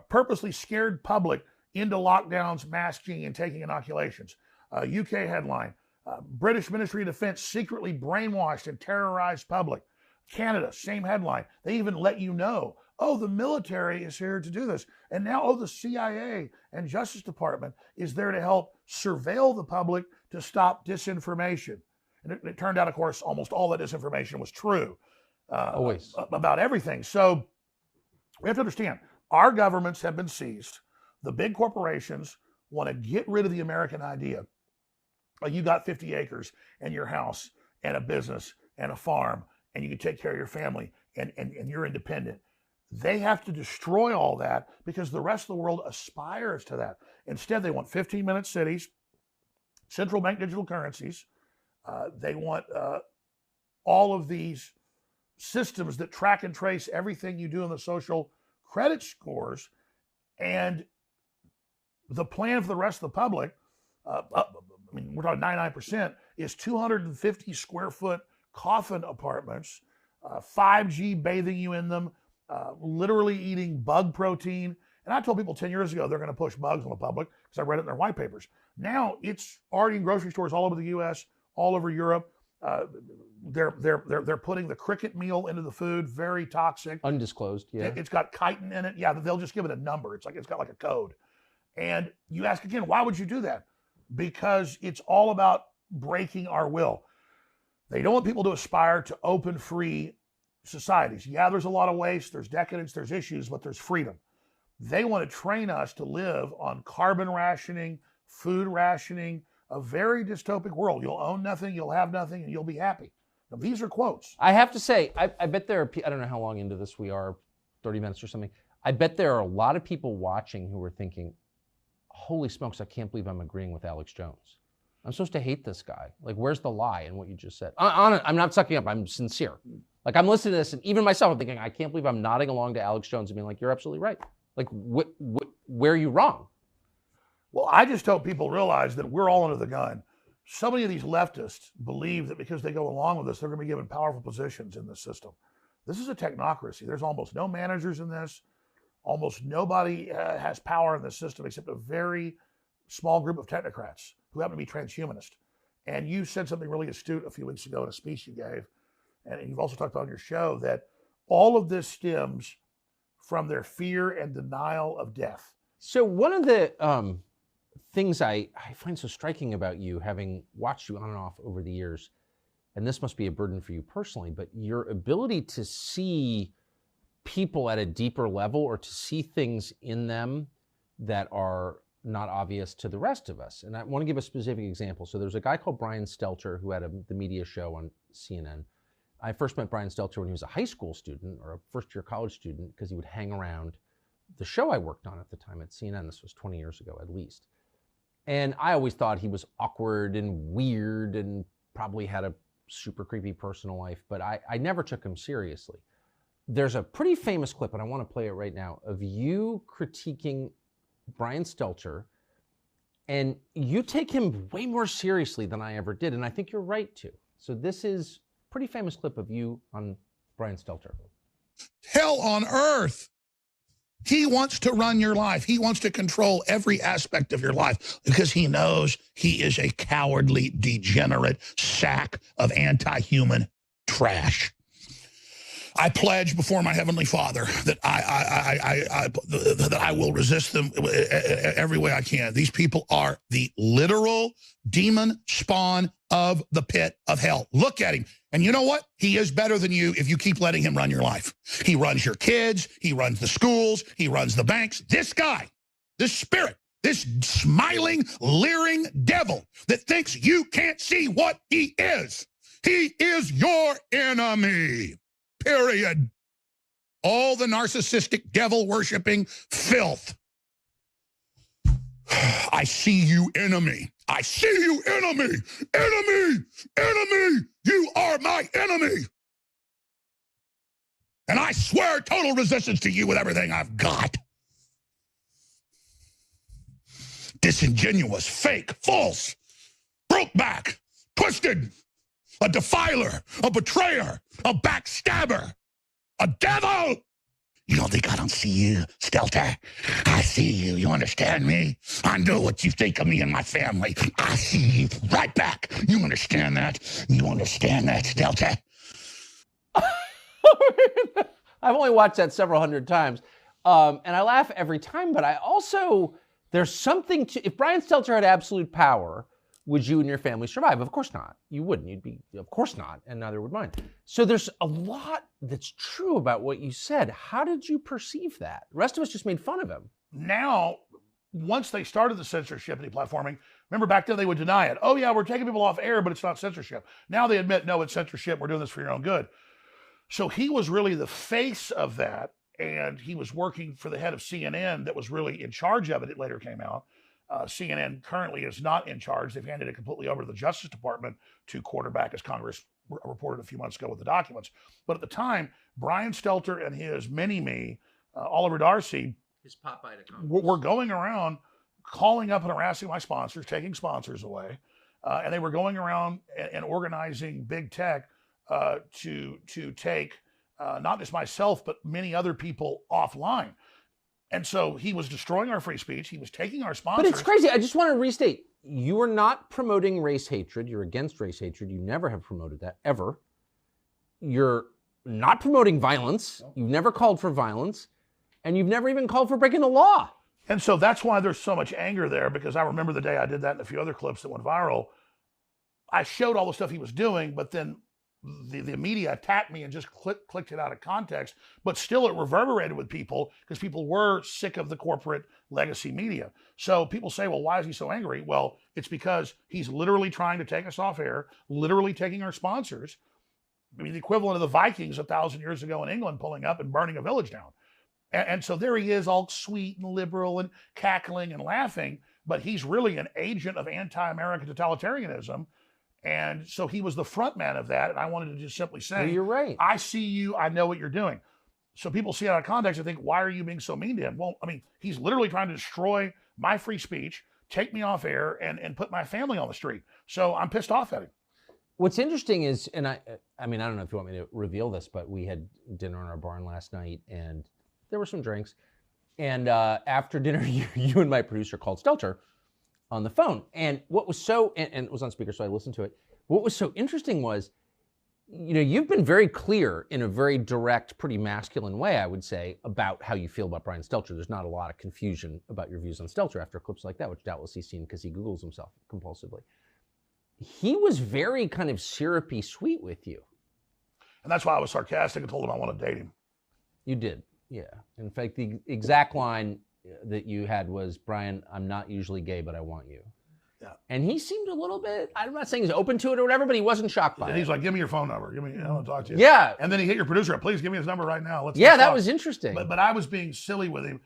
purposely scared public into lockdowns, masking, and taking inoculations. UK headline, British Ministry of Defense secretly brainwashed and terrorized public. Canada, same headline. They even let you know, oh, the military is here to do this. And now, oh, the CIA and Justice Department is there to help surveil the public to stop disinformation. And it turned out, of course, almost all that disinformation was true. Always. About everything. So we have to understand, our governments have been seized. The big corporations want to get rid of the American idea. You got 50 acres and your house and a business and a farm, and you can take care of your family, and you're independent. They have to destroy all that because the rest of the world aspires to that. Instead, they want 15-minute cities, central bank digital currencies. They want all of these systems that track and trace everything you do in the social credit scores. And the plan for the rest of the public, we're talking 99%, is 250 square foot coffin apartments, 5G bathing you in them, literally eating bug protein. And I told people 10 years ago they're going to push bugs on the public because I read it in their white papers. Now it's already in grocery stores all over the U.S., all over Europe. They're putting the cricket meal into the food, very toxic. Undisclosed, yeah. It's got chitin in it. Yeah, they'll just give it a number. It's got like a code. And you ask again, why would you do that? Because it's all about breaking our will. They don't want people to aspire to open, free societies. Yeah, there's a lot of waste, there's decadence, there's issues, but there's freedom. They want to train us to live on carbon rationing, food rationing, a very dystopic world. You'll own nothing, you'll have nothing, and you'll be happy. Now, these are quotes. I have to say, I bet there are, I don't know how long into this we are, 30 minutes or something. I bet there are a lot of people watching who are thinking, holy smokes, I can't believe I'm agreeing with Alex Jones. I'm supposed to hate this guy. Like, where's the lie in what you just said? I'm not sucking up. I'm sincere. Like, I'm listening to this, and even myself, I'm thinking, I can't believe I'm nodding along to Alex Jones and being like, you're absolutely right. Like, where are you wrong? Well, I just hope people realize that we're all under the gun. So many of these leftists believe that because they go along with this, they're going to be given powerful positions in this system. This is a technocracy. There's almost no managers in this. Almost nobody has power in this system except a very small group of technocrats who happen to be transhumanist. And you said something really astute a few weeks ago in a speech you gave, and you've also talked about on your show, that all of this stems from their fear and denial of death. So one of the things I find so striking about you, having watched you on and off over the years, and this must be a burden for you personally, but your ability to see people at a deeper level or to see things in them that are not obvious to the rest of us. And I want to give a specific example. So there's a guy called Brian Stelter who had the media show on CNN. I first met Brian Stelter when he was a high school student or a first-year college student because he would hang around the show I worked on at the time at CNN. This was 20 years ago at least. And I always thought he was awkward and weird and probably had a super creepy personal life, but I never took him seriously. There's a pretty famous clip, and I want to play it right now, of you critiquing Brian Stelter, and you take him way more seriously than I ever did, and I think you're right to. So this is a pretty famous clip of you on Brian Stelter. Hell on earth. He wants to run your life. He wants to control every aspect of your life because he knows he is a cowardly, degenerate sack of anti-human trash. I pledge before my Heavenly Father that I will resist them every way I can. These people are the literal demon spawn of the pit of hell. Look at him. And you know what? He is better than you if you keep letting him run your life. He runs your kids. He runs the schools. He runs the banks. This guy, this spirit, this smiling, leering devil that thinks you can't see what he is your enemy. Period. All the narcissistic, devil-worshipping filth. I see you, enemy. I see you, enemy. Enemy. Enemy. You are my enemy. And I swear total resistance to you with everything I've got. Disingenuous, fake, false, broke back, twisted, a defiler, a betrayer, a backstabber, a devil. You don't think I don't see you, Stelter? I see you. You understand me? I know what you think of me and my family. I see you right back. You understand that? You understand that, Stelter? I've only watched that several hundred times. And I laugh every time, but I also, there's something to, if Brian Stelter had absolute power, would you and your family survive? Of course not. You wouldn't. You'd be, of course not, and neither would mine. So there's a lot that's true about what you said. How did you perceive that? The rest of us just made fun of him. Now, once they started the censorship and deplatforming, remember back then they would deny it. Oh yeah, we're taking people off air, but it's not censorship. Now they admit, no, it's censorship. We're doing this for your own good. So he was really the face of that, and he was working for the head of CNN that was really in charge of it. It later came out. CNN currently is not in charge. They've handed it completely over to the Justice Department to quarterback, as Congress reported a few months ago with the documents. But at the time, Brian Stelter and his mini-me, Oliver Darcy, His Popeye to were going around calling up and harassing my sponsors, taking sponsors away. And they were going around and organizing big tech to take not just myself, but many other people offline. And so he was destroying our free speech. He was taking our sponsors. But it's crazy. I just want to restate. You are not promoting race hatred. You're against race hatred. You never have promoted that, ever. You're not promoting violence. You've never called for violence. And you've never even called for breaking the law. And so that's why there's so much anger there, because I remember the day I did that and a few other clips that went viral. I showed all the stuff he was doing, but then the media attacked me and just clicked it out of context, but still it reverberated with people because people were sick of the corporate legacy media. So people say, well, why is he so angry? Well, it's because he's literally trying to take us off air, literally taking our sponsors. I mean, the equivalent of the Vikings 1,000 years ago in England pulling up and burning a village down. And so there he is, all sweet and liberal and cackling and laughing, but he's really an agent of anti-American totalitarianism. And so he was the front man of that. And I wanted to just simply say, well, you're right. I see you. I know what you're doing. So people see it out of context and think, why are you being so mean to him? Well, I mean, he's literally trying to destroy my free speech, take me off air, and put my family on the street. So I'm pissed off at him. What's interesting is, and I mean, I don't know if you want me to reveal this, but we had dinner in our barn last night and there were some drinks. And after dinner, you and my producer called Stelter on the phone. And what was so, and it was on speaker, so I listened to it. What was so interesting was, you know, you've been very clear in a very direct, pretty masculine way, I would say, about how you feel about Brian Stelter. There's not a lot of confusion about your views on Stelter after clips like that, which doubtless he's seen because he Googles himself compulsively. He was very kind of syrupy sweet with you. And that's why I was sarcastic and told him I want to date him. You did, yeah. In fact, the exact line that you had was, Brian, I'm not usually gay, but I want you. Yeah. And he seemed a little bit, I'm not saying he's open to it or whatever, but he wasn't shocked by it. And he's like, give me your phone number. Give me, I want to talk to you. Yeah. And then he hit your producer up, please give me his number right now. Let's that talk. was interesting. But I was being silly with him.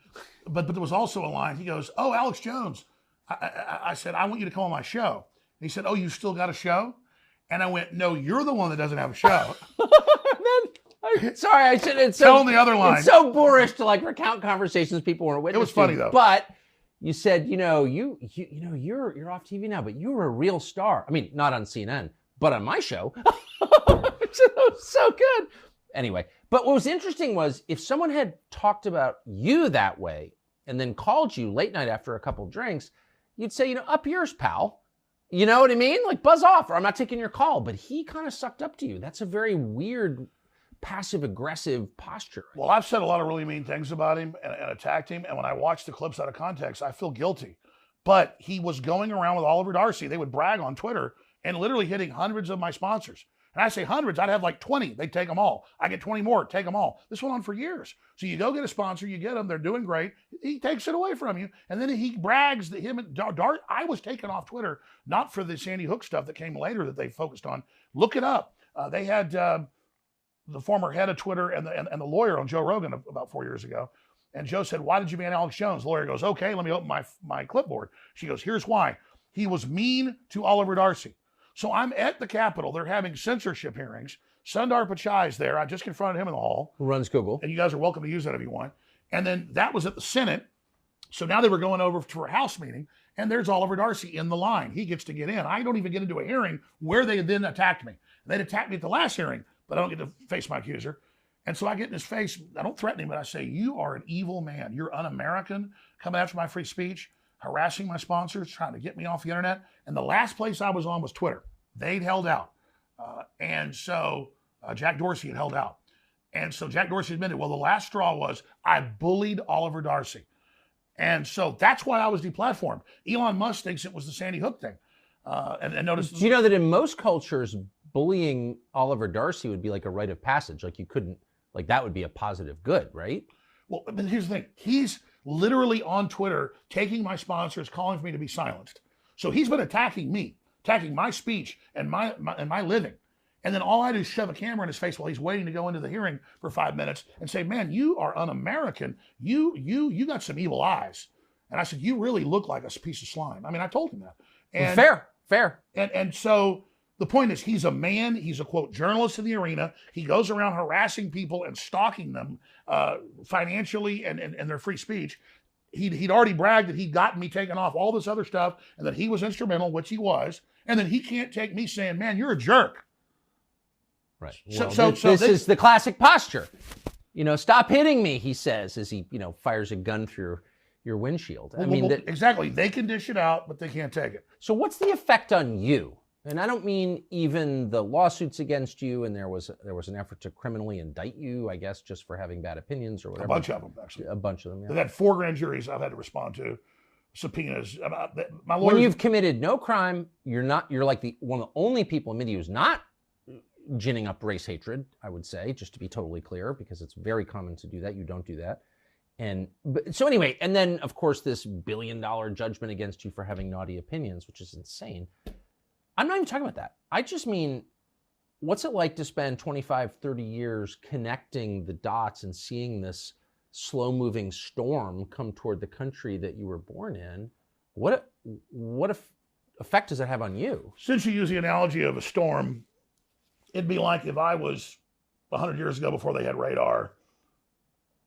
But there was also a line. He goes, oh, Alex Jones. I said, I want you to come on my show. And he said, oh, you still got a show? And I went, no, you're the one that doesn't have a show. Sorry, I should. It's so, tell him the other line. It's so boorish to like recount conversations people weren't witness to. It was funny though. But you said, you know, you're off TV now, but you were a real star. I mean, not on CNN, but on my show, so good. Anyway, but what was interesting was if someone had talked about you that way and then called you late night after a couple drinks, you'd say, up yours, pal. You know what I mean? Like, buzz off, or I'm not taking your call. But he kind of sucked up to you. That's a very weird, passive-aggressive posture. Well, I've said a lot of really mean things about him and attacked him. And when I watch the clips out of context, I feel guilty. But he was going around with Oliver Darcy. They would brag on Twitter and literally hitting hundreds of my sponsors. And I say hundreds, I'd have like 20. They'd take them all. I get 20 more, take them all. This went on for years. So you go get a sponsor, you get them, they're doing great. He takes it away from you. And then he brags that him and Dart, I was taken off Twitter, not for the Sandy Hook stuff that came later that they focused on. Look it up. They had the former head of Twitter and the lawyer on Joe Rogan about 4 years ago. And Joe said, why did you ban Alex Jones? The lawyer goes, okay, let me open my clipboard. She goes, here's why. He was mean to Oliver Darcy. So I'm at the Capitol. They're having censorship hearings. Sundar Pichai's there. I just confronted him in the hall. Who runs Google. And you guys are welcome to use that if you want. And then that was at the Senate. So now they were going over to a House meeting, and there's Oliver Darcy in the line. He gets to get in. I don't even get into a hearing where they then attacked me. They'd attacked me at the last hearing, but I don't get to face my accuser. And so I get in his face. I don't threaten him, but I say, you are an evil man. You're un-American, coming after my free speech, harassing my sponsors, trying to get me off the internet. And the last place I was on was Twitter. They'd held out. And so Jack Dorsey had held out. And so Jack Dorsey admitted, well, the last straw was I bullied Oliver Darcy. And so that's why I was deplatformed. Elon Musk thinks it was the Sandy Hook thing. And notice. Do you know that in most cultures, bullying Oliver Darcy would be like a rite of passage? Like you couldn't, like that would be a positive good, right? Well, but here's the thing. He's literally on Twitter taking my sponsors, calling for me to be silenced. So he's been attacking me, attacking my speech and my living. And then all I do is shove a camera in his face while he's waiting to go into the hearing for 5 minutes and say, man, you are un-American. You got some evil eyes. And I said, you really look like a piece of slime. I mean, I told him that. And, Fair. And so the point is, he's a man. He's a, quote, journalist in the arena. He goes around harassing people and stalking them financially and their free speech. He'd already bragged that he'd gotten me taken off all this other stuff and that he was instrumental, which he was. And then he can't take me saying, man, you're a jerk. Right. So Well, this is the classic posture. Stop hitting me, he says, as he, fires a gun through your windshield. Exactly. They can dish it out, but they can't take it. So what's the effect on you? And I don't mean even the lawsuits against you, and there was an effort to criminally indict you, I guess, just for having bad opinions or whatever. A bunch of them, actually. A bunch of them, yeah. They've had 4 grand juries I've had to respond to, subpoenas. My when you've committed no crime, you're like one of the only people in media who's not ginning up race hatred, I would say, just to be totally clear, because it's very common to do that. You don't do that. So anyway, and then, of course, this $1 billion judgment against you for having naughty opinions, which is insane. I'm not even talking about that. I just mean, what's it like to spend 25, 30 years connecting the dots and seeing this slow-moving storm come toward the country that you were born in? What effect does it have on you? Since you use the analogy of a storm, it'd be like if I was 100 years ago before they had radar,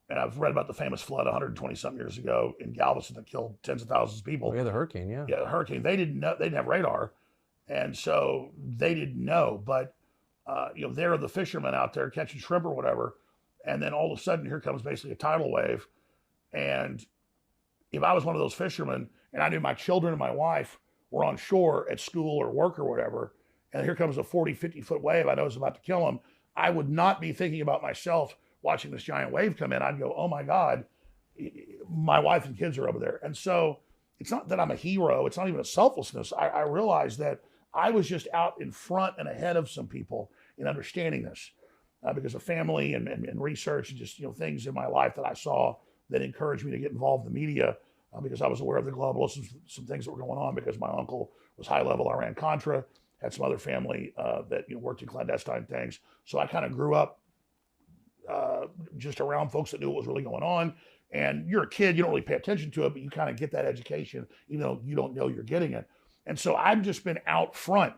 and I've read about the famous flood 120-something years ago in Galveston that killed tens of thousands of people. Oh, yeah, the hurricane, yeah. Yeah, the hurricane. They didn't know. They didn't have radar. And so they didn't know, but they're the fishermen out there catching shrimp or whatever. And then all of a sudden here comes basically a tidal wave. And if I was one of those fishermen and I knew my children and my wife were on shore at school or work or whatever, and here comes a 40, 50-foot wave I know is about to kill them, I would not be thinking about myself watching this giant wave come in. I'd go, oh my God, my wife and kids are over there. And so it's not that I'm a hero. It's not even a selflessness. I realized that I was just out in front and ahead of some people in understanding this because of family and research and just things in my life that I saw that encouraged me to get involved in the media because I was aware of the globalists, some things that were going on because my uncle was high-level Iran-Contra, had some other family that worked in clandestine things. So I kind of grew up just around folks that knew what was really going on. And you're a kid, you don't really pay attention to it, but you kind of get that education, even though you don't know you're getting it. And so I've just been out front.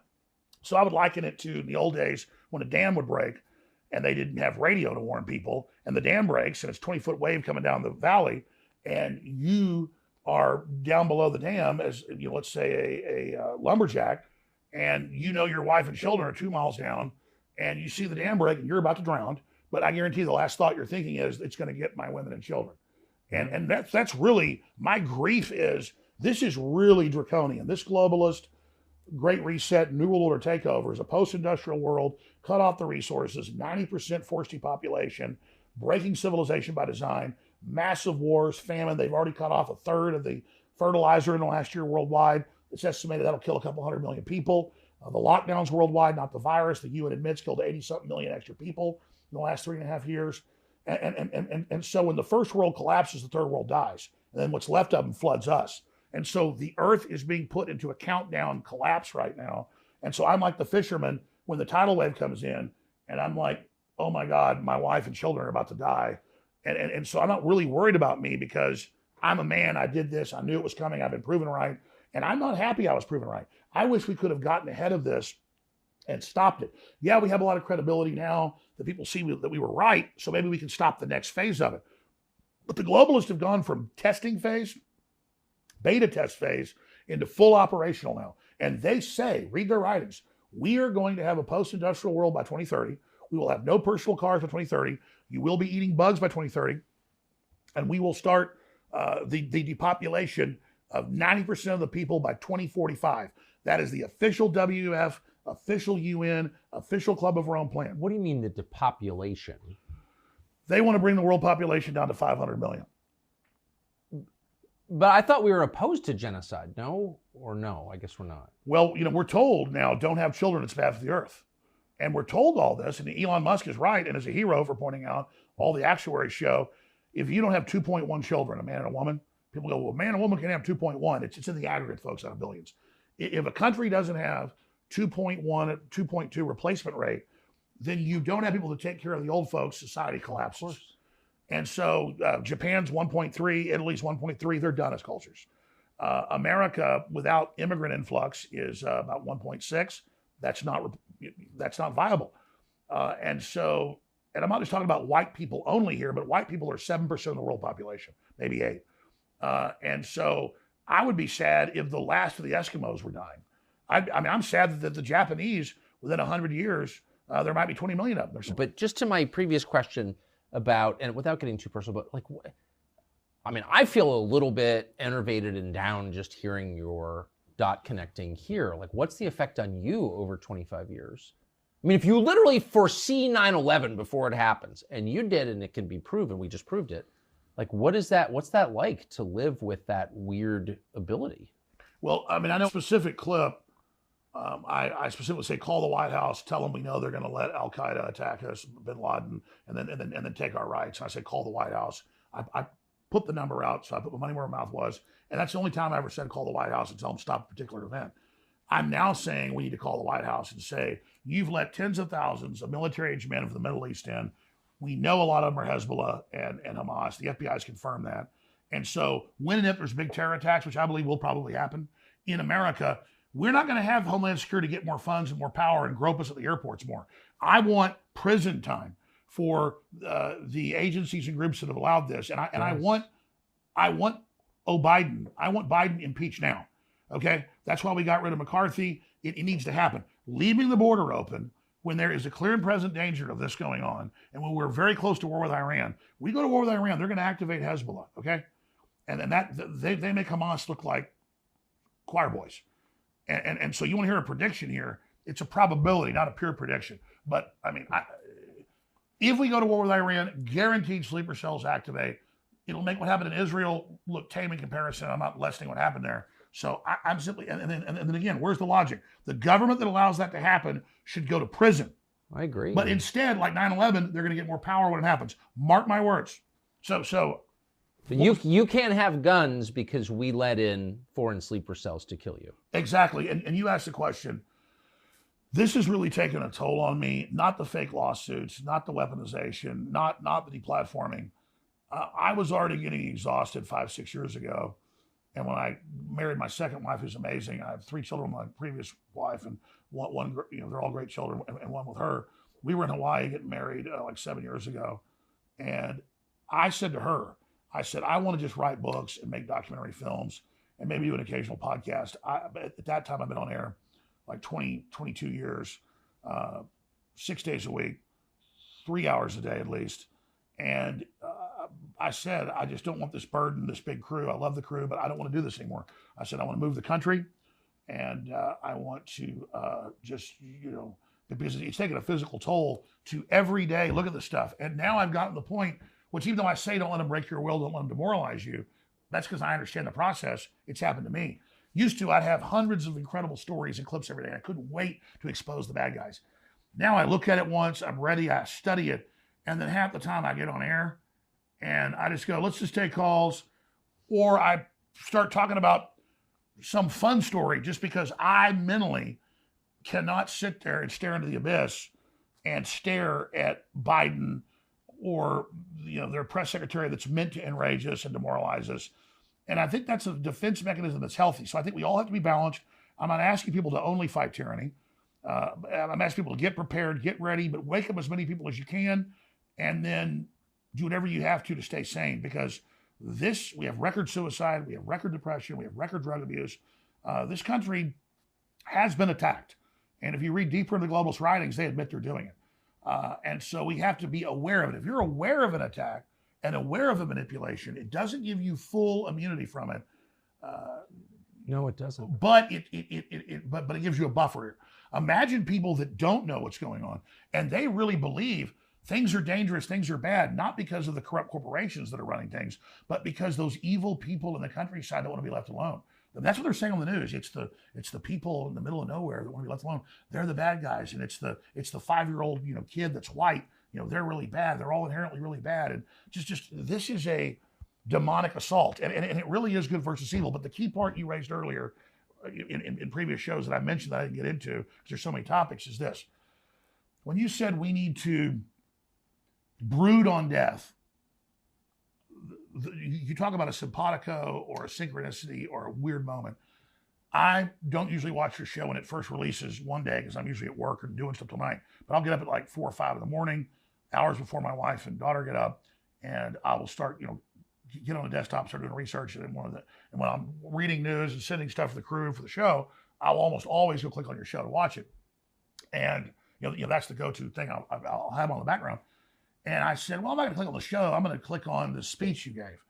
So I would liken it to the old days when a dam would break and they didn't have radio to warn people, and the dam breaks and it's 20-foot wave coming down the valley, and you are down below the dam as let's say a lumberjack, and you know your wife and children are 2 miles down, and you see the dam break and you're about to drown, but I guarantee the last thought you're thinking is, it's going to get my women and children. And that's really, my grief is, this is really draconian. This globalist, Great Reset, New World Order takeover is a post-industrial world, cut off the resources, 90% forced depopulation, breaking civilization by design, massive wars, famine. They've already cut off a third of the fertilizer in the last year worldwide. It's estimated that'll kill a couple 100 million people. The lockdowns worldwide, not the virus, the UN admits killed 80-something million extra people in the last 3.5 years. And so when the first world collapses, the third world dies. And then what's left of them floods us. And so the earth is being put into a countdown collapse right now. And so I'm like the fisherman when the tidal wave comes in, and I'm like, oh my God, my wife and children are about to die. And so I'm not really worried about me, because I'm a man, I did this, I knew it was coming, I've been proven right. And I'm not happy I was proven right. I wish we could have gotten ahead of this and stopped it. Yeah, we have a lot of credibility now that people see that we were right, so maybe we can stop the next phase of it. But the globalists have gone from testing phase, beta test phase, into full operational now. And they say, read their writings, we are going to have a post-industrial world by 2030. We will have no personal cars by 2030. You will be eating bugs by 2030. And we will start the depopulation of 90% of the people by 2045. That is the official WF, official UN, official Club of Rome plan. What do you mean the depopulation? They want to bring the world population down to 500 million. But I thought we were opposed to genocide. No or no? I guess we're not. Well, we're told now, don't have children, it's bad for the earth. And we're told all this, and Elon Musk is right, and is a hero for pointing out, all the actuaries show, if you don't have 2.1 children, a man and a woman, people go, well, a man and a woman can have 2.1. It's in the aggregate, folks, out of billions. If a country doesn't have 2.1, 2.2 replacement rate, then you don't have people to take care of the old folks, society collapses. And so Japan's 1.3, Italy's 1.3, they're done as cultures. America, without immigrant influx, is about 1.6. That's not viable. And I'm not just talking about white people only here, but white people are 7% of the world population, maybe 8. And so I would be sad if the last of the Eskimos were dying. I'm sad that the Japanese, within 100 years, there might be 20 million of them. But just to my previous question about, and without getting too personal, but I feel a little bit enervated and down just hearing your dot connecting here. What's the effect on you over 25 years? If you literally foresee 9/11 before it happens, and you did, and it can be proven, we just proved it. What's that like to live with that weird ability? Well, I know a specific clip. I specifically say, call the White House, tell them we know they're going to let Al Qaeda attack us, Bin Laden, and then take our rights. And I said, call the White House. I put the number out, so I put my money where my mouth was. And that's the only time I ever said call the White House and tell them stop a particular event. I'm now saying we need to call the White House and say, you've let tens of thousands of military-aged men from the Middle East in. We know a lot of them are Hezbollah and Hamas. The FBI has confirmed that. And so when and if there's big terror attacks, which I believe will probably happen in America, we're not going to have Homeland Security get more funds and more power and grope us at the airports more. I want prison time for the agencies and groups that have allowed this. And I want Biden. I want Biden impeached now. Okay? That's why we got rid of McCarthy. It needs to happen. Leaving the border open when there is a clear and present danger of this going on, and when we're very close to war with Iran, we go to war with Iran, they're going to activate Hezbollah, okay? And then they make Hamas look like choir boys. And so you want to hear a prediction here, it's a probability, not a pure prediction. But if we go to war with Iran, guaranteed sleeper cells activate. It'll make what happened in Israel look tame in comparison. I'm not lessening what happened there. So I'm simply, and then again, where's the logic? The government that allows that to happen should go to prison. I agree. But instead, like 9/11, they're going to get more power when it happens. Mark my words. So you can't have guns because we let in foreign sleeper cells to kill you. Exactly. And you asked the question. This has really taken a toll on me. Not the fake lawsuits, not the weaponization, not the deplatforming. I was already getting exhausted 5-6 years ago. And when I married my second wife, who's amazing, I have 3 children with my previous wife, and one they're all great children, and one with her. We were in Hawaii getting married like 7 years ago. And I said to her, I want to just write books and make documentary films and maybe do an occasional podcast. At that time, I've been on air like 22 years, 6 days a week, 3 hours a day at least. And I said, I just don't want this burden, this big crew. I love the crew, but I don't want to do this anymore. I said, I want to move the country, and I want to just, because it's taking a physical toll to every day look at this stuff. And now I've gotten to the point, which even though I say don't let them break your will, don't let them demoralize you, that's because I understand the process. It's happened to me. Used to, I'd have hundreds of incredible stories and clips every day. I couldn't wait to expose the bad guys. Now I look at it once, I'm ready, I study it, and then half the time I get on air and I just go, let's just take calls, or I start talking about some fun story just because I mentally cannot sit there and stare into the abyss and stare at Biden or their press secretary that's meant to enrage us and demoralize us. And I think that's a defense mechanism that's healthy. So I think we all have to be balanced. I'm not asking people to only fight tyranny. I'm asking people to get prepared, get ready, but wake up as many people as you can, and then do whatever you have to stay sane, because we have record suicide, we have record depression, we have record drug abuse. This country has been attacked. And if you read deeper into the globalist writings, they admit they're doing it. And so we have to be aware of it. If you're aware of an attack and aware of a manipulation, it doesn't give you full immunity from it. No, it doesn't. But it gives you a buffer. Imagine people that don't know what's going on, and they really believe things are dangerous, things are bad, not because of the corrupt corporations that are running things, but because those evil people in the countryside don't want to be left alone. And that's what they're saying on the news. It's the people in the middle of nowhere that want to be left alone. They're the bad guys, and it's the 5-year-old kid that's white. They're really bad. They're all inherently really bad, and just this is a demonic assault, and it really is good versus evil. But the key part you raised earlier in previous shows that I mentioned that I didn't get into because there's so many topics is this: when you said we need to brood on death, you talk about a simpatico or a synchronicity or a weird moment. I don't usually watch your show when it first releases one day because I'm usually at work or doing stuff till night. But I'll get up at like 4 or 5 in the morning, hours before my wife and daughter get up, and I will start, get on the desktop, start doing research. And when I'm reading news and sending stuff to the crew for the show, I'll almost always go click on your show to watch it. And that's the go-to thing I'll have on the background. And I said, well, I'm not going to click on the show. I'm going to click on the speech you gave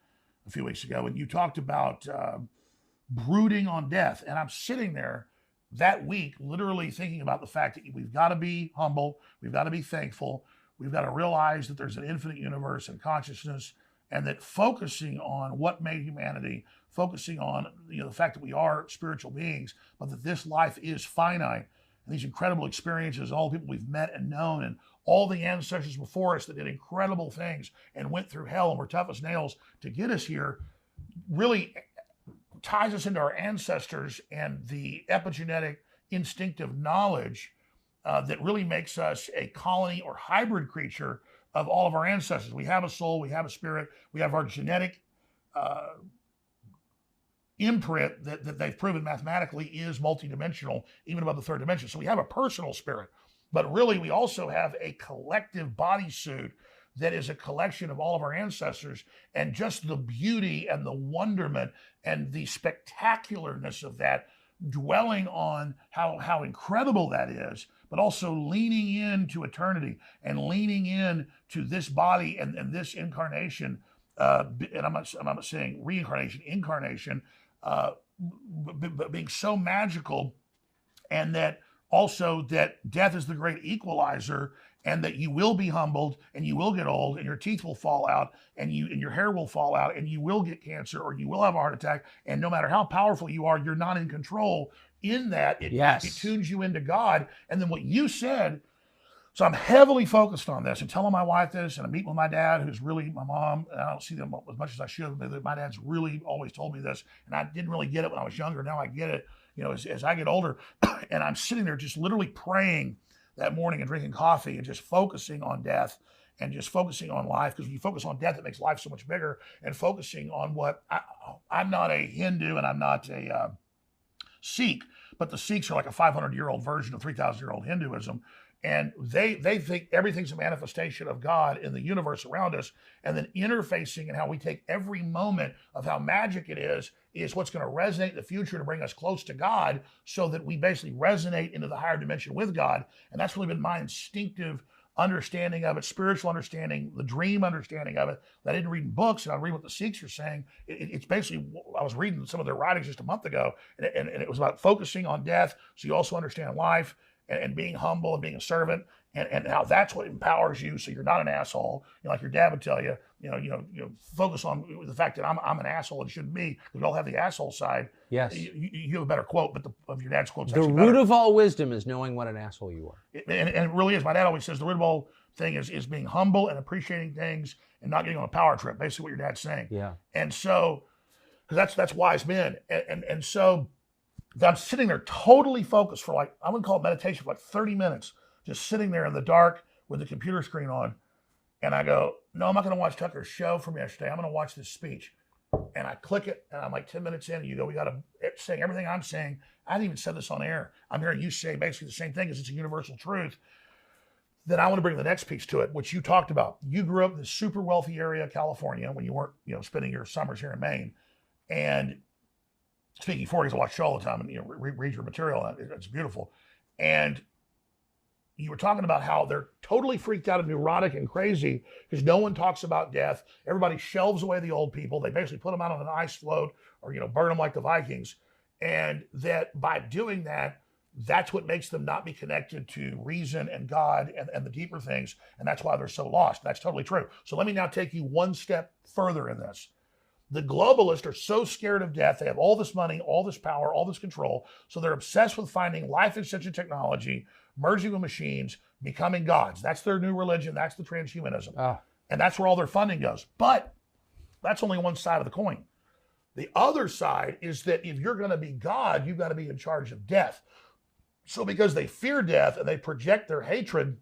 a few weeks ago when you talked about brooding on death. And I'm sitting there that week literally thinking about the fact that we've got to be humble, we've got to be thankful, we've got to realize that there's an infinite universe and consciousness, and that focusing on what made humanity, focusing on the fact that we are spiritual beings, but that this life is finite, and these incredible experiences, all the people we've met and known, and all the ancestors before us that did incredible things and went through hell and were tough as nails to get us here, really ties us into our ancestors and the epigenetic instinctive knowledge that really makes us a colony or hybrid creature of all of our ancestors. We have a soul, we have a spirit, we have our genetic imprint that they've proven mathematically is multidimensional, even above the third dimension. So we have a personal spirit, but really we also have a collective bodysuit that is a collection of all of our ancestors, and just the beauty and the wonderment and the spectacularness of that, dwelling on how incredible that is, but also leaning into eternity and leaning in to this body and this incarnation. And I'm not saying reincarnation, incarnation, but being so magical, and that also that death is the great equalizer, and that you will be humbled and you will get old and your teeth will fall out and your hair will fall out and you will get cancer or you will have a heart attack. And no matter how powerful you are, you're not in control. In that, it tunes you into God. And then what you said, so I'm heavily focused on this and telling my wife this, and I'm meeting with my dad, who's really my mom, and I don't see them as much as I should, but my dad's really always told me this, and I didn't really get it when I was younger. Now I get it, as I get older. And I'm sitting there just literally praying that morning and drinking coffee and just focusing on death and just focusing on life, because when you focus on death, it makes life so much bigger. And focusing on what I'm not a Hindu and I'm not a Sikh, but the Sikhs are like a 500-year-old version of 3,000-year-old Hinduism. And they think everything's a manifestation of God in the universe around us, and then interfacing and how we take every moment of how magic it is what's going to resonate in the future to bring us close to God, so that we basically resonate into the higher dimension with God. And that's really been my instinctive understanding of it, spiritual understanding, the dream understanding of it, that I didn't read in books, and I read what the Sikhs are saying. It's basically, I was reading some of their writings just a month ago, and it was about focusing on death, so you also understand life, and being humble and being a servant, and how that's what empowers you, so you're not an asshole. Like your dad would tell you, focus on the fact that I'm an asshole and shouldn't be. We all have the asshole side. Yes. You have a better quote, but of your dad's quote's the actually root better. of all wisdom is knowing what an asshole you are. And it really is. My dad always says the root of all thing is being humble and appreciating things and not getting on a power trip. Basically, what your dad's saying. Yeah. And so, because that's wise men, and so I'm sitting there totally focused for like, I wouldn't call it meditation, for like 30 minutes, just sitting there in the dark with the computer screen on. And I go, no, I'm not going to watch Tucker's show from yesterday. I'm going to watch this speech. And I click it, and I'm like 10 minutes in, and you go, we got to say everything I'm saying. I hadn't even said this on air. I'm hearing you say basically the same thing, because it's a universal truth. Then I want to bring the next piece to it, which you talked about. You grew up in this super wealthy area of California when you weren't, spending your summers here in Maine. And speaking for you, I watch the show all the time and read your material. It's beautiful. And you were talking about how they're totally freaked out and neurotic and crazy because no one talks about death. Everybody shelves away the old people. They basically put them out on an ice float or burn them like the Vikings. And that by doing that, that's what makes them not be connected to reason and God and the deeper things. And that's why they're so lost. That's totally true. So let me now take you one step further in this. The globalists are so scared of death. They have all this money, all this power, all this control. So they're obsessed with finding life extension technology, merging with machines, becoming gods. That's their new religion. That's the transhumanism. And that's where all their funding goes. But that's only one side of the coin. The other side is that if you're going to be God, you've got to be in charge of death. So because they fear death and they project their hatred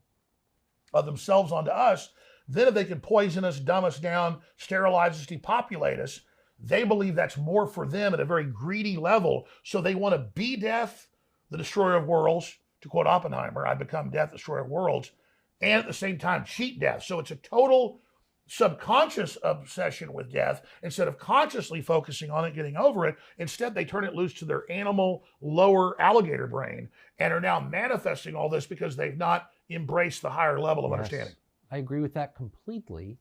of themselves onto us, then if they can poison us, dumb us down, sterilize us, depopulate us, they believe that's more for them at a very greedy level. So they want to be death, the destroyer of worlds, to quote Oppenheimer, I become death, destroyer of worlds, and at the same time cheat death. So it's a total subconscious obsession with death. Instead of consciously focusing on it, getting over it, instead they turn it loose to their animal, lower alligator brain and are now manifesting all this because they've not embraced the higher level of understanding. I agree with that completely,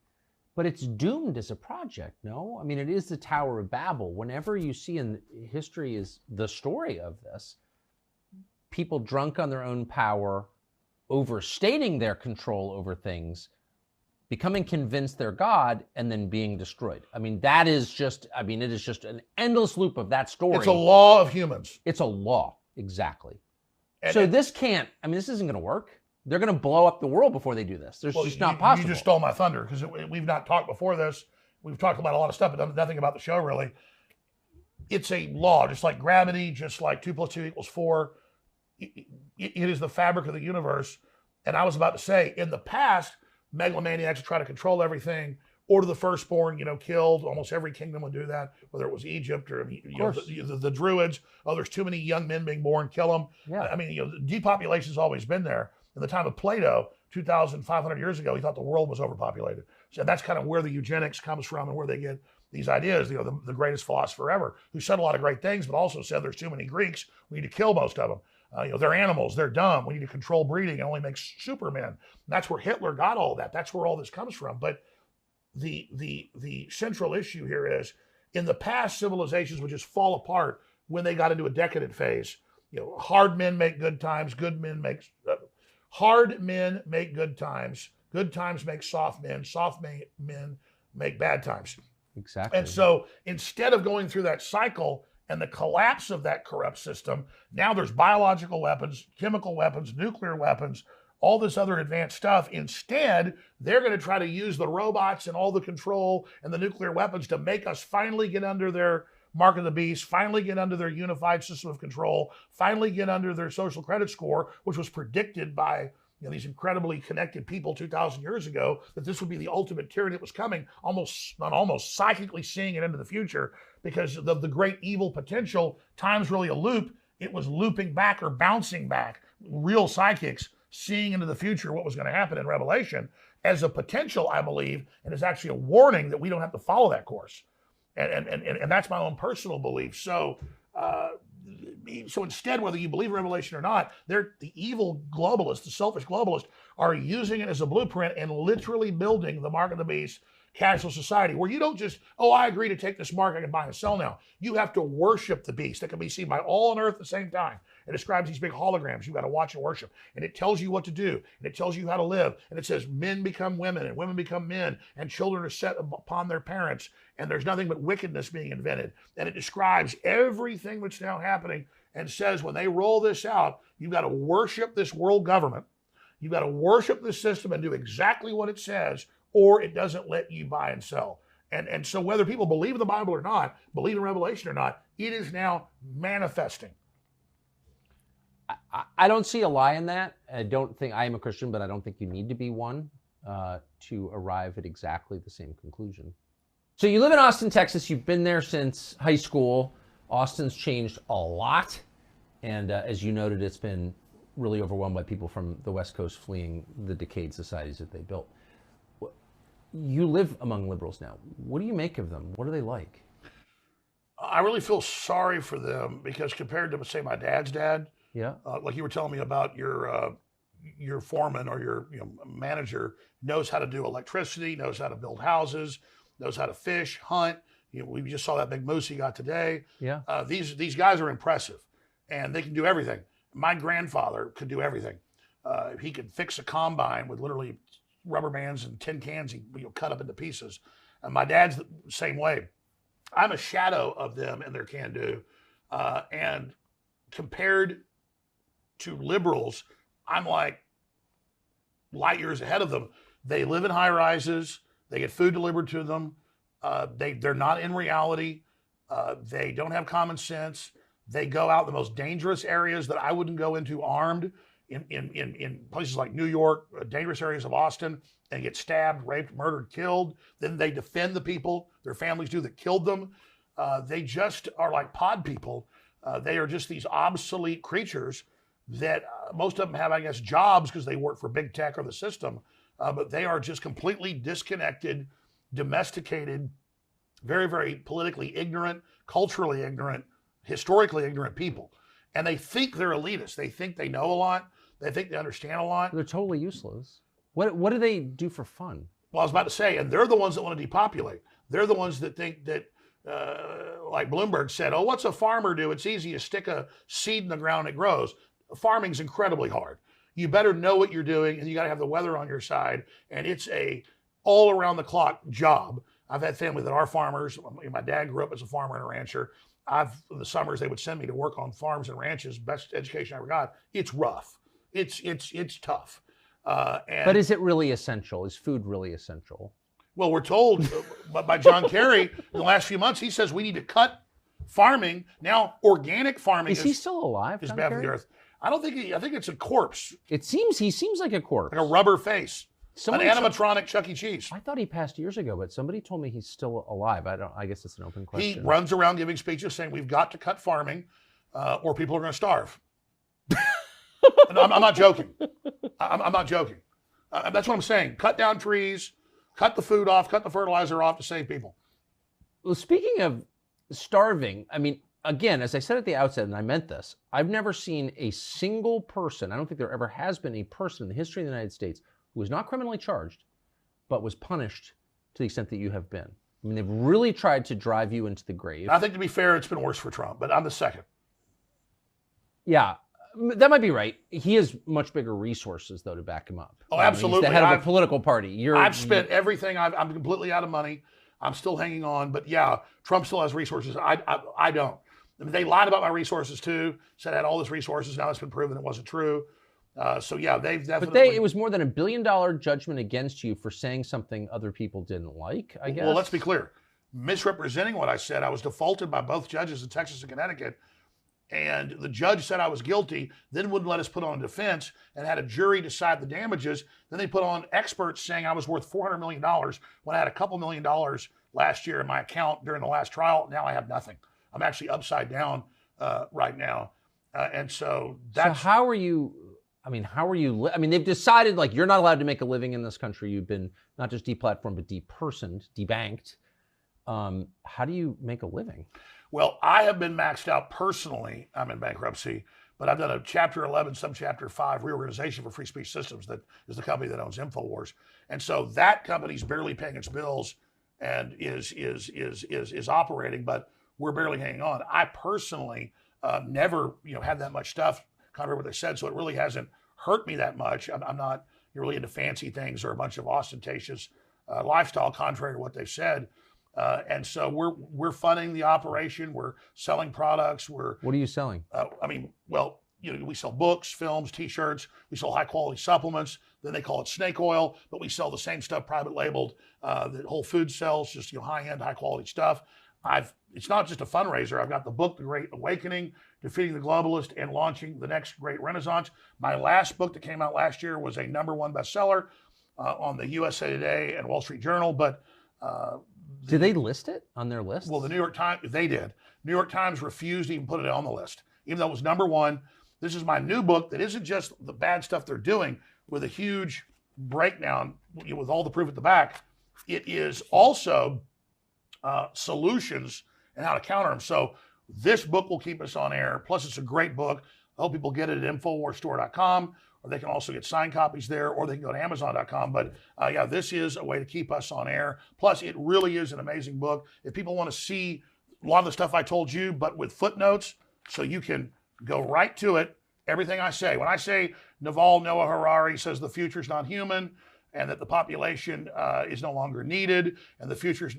but it's doomed as a project, no? I mean, it is the Tower of Babel. Whenever you see in history is the story of this, people drunk on their own power, overstating their control over things, becoming convinced they're God, and then being destroyed. I mean, it is just an endless loop of that story. It's a law of humans. It's a law, exactly. And so this isn't going to work. They're going to blow up the world before they do this. There's just not possible. You just stole my thunder because we've not talked before this. We've talked about a lot of stuff, but nothing about the show really. It's a law, just like gravity, just like 2 + 2 = 4. It is the fabric of the universe. And I was about to say, in the past, megalomaniacs would try to control everything, order the firstborn, killed. Almost every kingdom would do that, whether it was Egypt or the Druids. Oh, there's too many young men being born, kill them. Yeah. I mean, depopulation's always been there. In the time of Plato, 2,500 years ago, he thought the world was overpopulated. So that's kind of where the eugenics comes from and where they get these ideas. The greatest philosopher ever, who said a lot of great things, but also said there's too many Greeks. We need to kill most of them. They're animals. They're dumb. We need to control breeding and only make supermen. And that's where Hitler got all that. That's where all this comes from. But the central issue here is, in the past, civilizations would just fall apart when they got into a decadent phase. Hard men make good times. Hard men make good times make soft men. Soft men make bad times. Exactly. And so instead of going through that cycle and the collapse of that corrupt system, now there's biological weapons, chemical weapons, nuclear weapons, all this other advanced stuff. Instead, they're going to try to use the robots and all the control and the nuclear weapons to make us finally get under their mark of the beast, finally get under their unified system of control, finally get under their social credit score, which was predicted by these incredibly connected people 2,000 years ago, that this would be the ultimate tyranny that was coming, psychically seeing it into the future, because of the great evil potential. Time's really a loop. It was looping back or bouncing back. Real psychics seeing into the future what was going to happen in Revelation as a potential, I believe, and is actually a warning that we don't have to follow that course. And that's my own personal belief. So instead, whether you believe in Revelation or not, the evil globalists, the selfish globalists, are using it as a blueprint and literally building the mark of the beast cashless society, where you don't just, oh, I agree to take this mark, I can buy and sell now. You have to worship the beast that can be seen by all on earth at the same time. It describes these big holograms you've got to watch and worship. And it tells you what to do. And it tells you how to live. And it says men become women and women become men and children are set upon their parents. And there's nothing but wickedness being invented. And it describes everything that's now happening and says when they roll this out, you've got to worship this world government. You've got to worship this system and do exactly what it says, or it doesn't let you buy and sell. And so whether people believe in the Bible or not, believe in Revelation or not, it is now manifesting. I don't see a lie in that. I don't think, I am a Christian, but I don't think you need to be one to arrive at exactly the same conclusion. So you live in Austin, Texas. You've been there since high school. Austin's changed a lot. And as you noted, it's been really overwhelmed by people from the West Coast fleeing the decayed societies that they built. You live among liberals now. What do you make of them? What are they like? I really feel sorry for them because compared to, say, my dad's dad, yeah, like you were telling me about your foreman or your manager knows how to do electricity, knows how to build houses, knows how to fish, hunt. We just saw that big moose he got today. Yeah. These guys are impressive, and they can do everything. My grandfather could do everything. He could fix a combine with literally rubber bands and tin cans he cut up into pieces. And my dad's the same way. I'm a shadow of them and their can-do. And compared to liberals, I'm like light years ahead of them. They live in high rises. They get food delivered to them. They're not in reality. They don't have common sense. They go out in the most dangerous areas that I wouldn't go into armed in places like New York, dangerous areas of Austin, and get stabbed, raped, murdered, killed. Then they defend the people their families do that killed them. They just are like pod people. They are just these obsolete creatures that most of them have, I guess, jobs because they work for big tech or the system, but they are just completely disconnected, domesticated, very, very politically ignorant, culturally ignorant, historically ignorant people. And they think they're elitist. They think they know a lot. They think they understand a lot. They're totally useless. What do they do for fun? Well, I was about to say, and they're the ones that want to depopulate. They're the ones that think that, like Bloomberg said, oh, what's a farmer do? It's easy. You stick a seed in the ground, it grows. Farming's incredibly hard. You better know what you're doing, and you got to have the weather on your side. And it's a all around the clock job. I've had family that are farmers. My dad grew up as a farmer and a rancher. In the summers, they would send me to work on farms and ranches. Best education I ever got. It's rough. It's tough. But is it really essential? Is food really essential? Well, we're told by John Kerry in the last few months, he says we need to cut farming. Now, organic farming is he still alive? Is bad for the earth. I don't think I think it's a corpse. He seems like a corpse. Like a rubber face. An animatronic Chuck E. Cheese. I thought he passed years ago, but somebody told me he's still alive. I guess it's an open question. He runs around giving speeches saying we've got to cut farming or people are going to starve. And I'm not joking. I'm not joking. That's what I'm saying. Cut down trees, cut the food off, cut the fertilizer off to save people. Well, speaking of starving, I mean, again, as I said at the outset, and I meant this, I've never seen a single person, I don't think there ever has been a person in the history of the United States who was not criminally charged, but was punished to the extent that you have been. I mean, they've really tried to drive you into the grave. I think, to be fair, it's been worse for Trump, but I'm the second. Yeah, that might be right. He has much bigger resources, though, to back him up. Oh, absolutely. He's the head of a political party. I've spent everything. I'm completely out of money. I'm still hanging on. But yeah, Trump still has resources. I don't. I mean, they lied about my resources, too. Said I had all these resources. Now it's been proven it wasn't true. So yeah, they've definitely. But it was more than $1 billion judgment against you for saying something other people didn't like, I guess. Well, let's be clear. Misrepresenting what I said, I was defaulted by both judges in Texas and Connecticut. And the judge said I was guilty, then wouldn't let us put on defense and had a jury decide the damages. Then they put on experts saying I was worth $400 million when I had a couple $1 million last year in my account during the last trial. Now I have nothing. I'm actually upside down right now. And so that's. So how I mean, how are you? I mean, they've decided like you're not allowed to make a living in this country. You've been not just deplatformed, but depersoned, debanked. How do you make a living? Well, I have been maxed out personally. I'm in bankruptcy, but I've done a Chapter 11, Chapter 5 reorganization for Free Speech Systems, that is the company that owns InfoWars, and so that company's barely paying its bills and is operating, but we're barely hanging on. I personally never had that much stuff, contrary to what they said, so it really hasn't hurt me that much. I'm not really into fancy things or a bunch of ostentatious lifestyle, contrary to what they've said. And so we're funding the operation. We're selling products. What are you selling? We sell books, films, T-shirts. We sell high-quality supplements. Then they call it snake oil, but we sell the same stuff private labeled that Whole Foods sells, just high-end, high-quality stuff. It's not just a fundraiser. I've got the book, The Great Awakening, Defeating the Globalist and Launching the Next Great Renaissance. My last book that came out last year was a #1 bestseller on the USA Today and Wall Street Journal, but did they list it on their list? Well, the New York Times, they did. New York Times refused to even put it on the list, even though it was #1. This is my new book that isn't just the bad stuff they're doing with a huge breakdown with all the proof at the back. It is also solutions and how to counter them. So this book will keep us on air. Plus, it's a great book. I hope people get it at InfoWarsStore.com, or they can also get signed copies there, or they can go to Amazon.com. But this is a way to keep us on air. Plus, it really is an amazing book. If people want to see a lot of the stuff I told you, but with footnotes, so you can go right to it, everything I say. When I say Naval Noah Harari says the future's not human, and that the population is no longer needed, and the future's,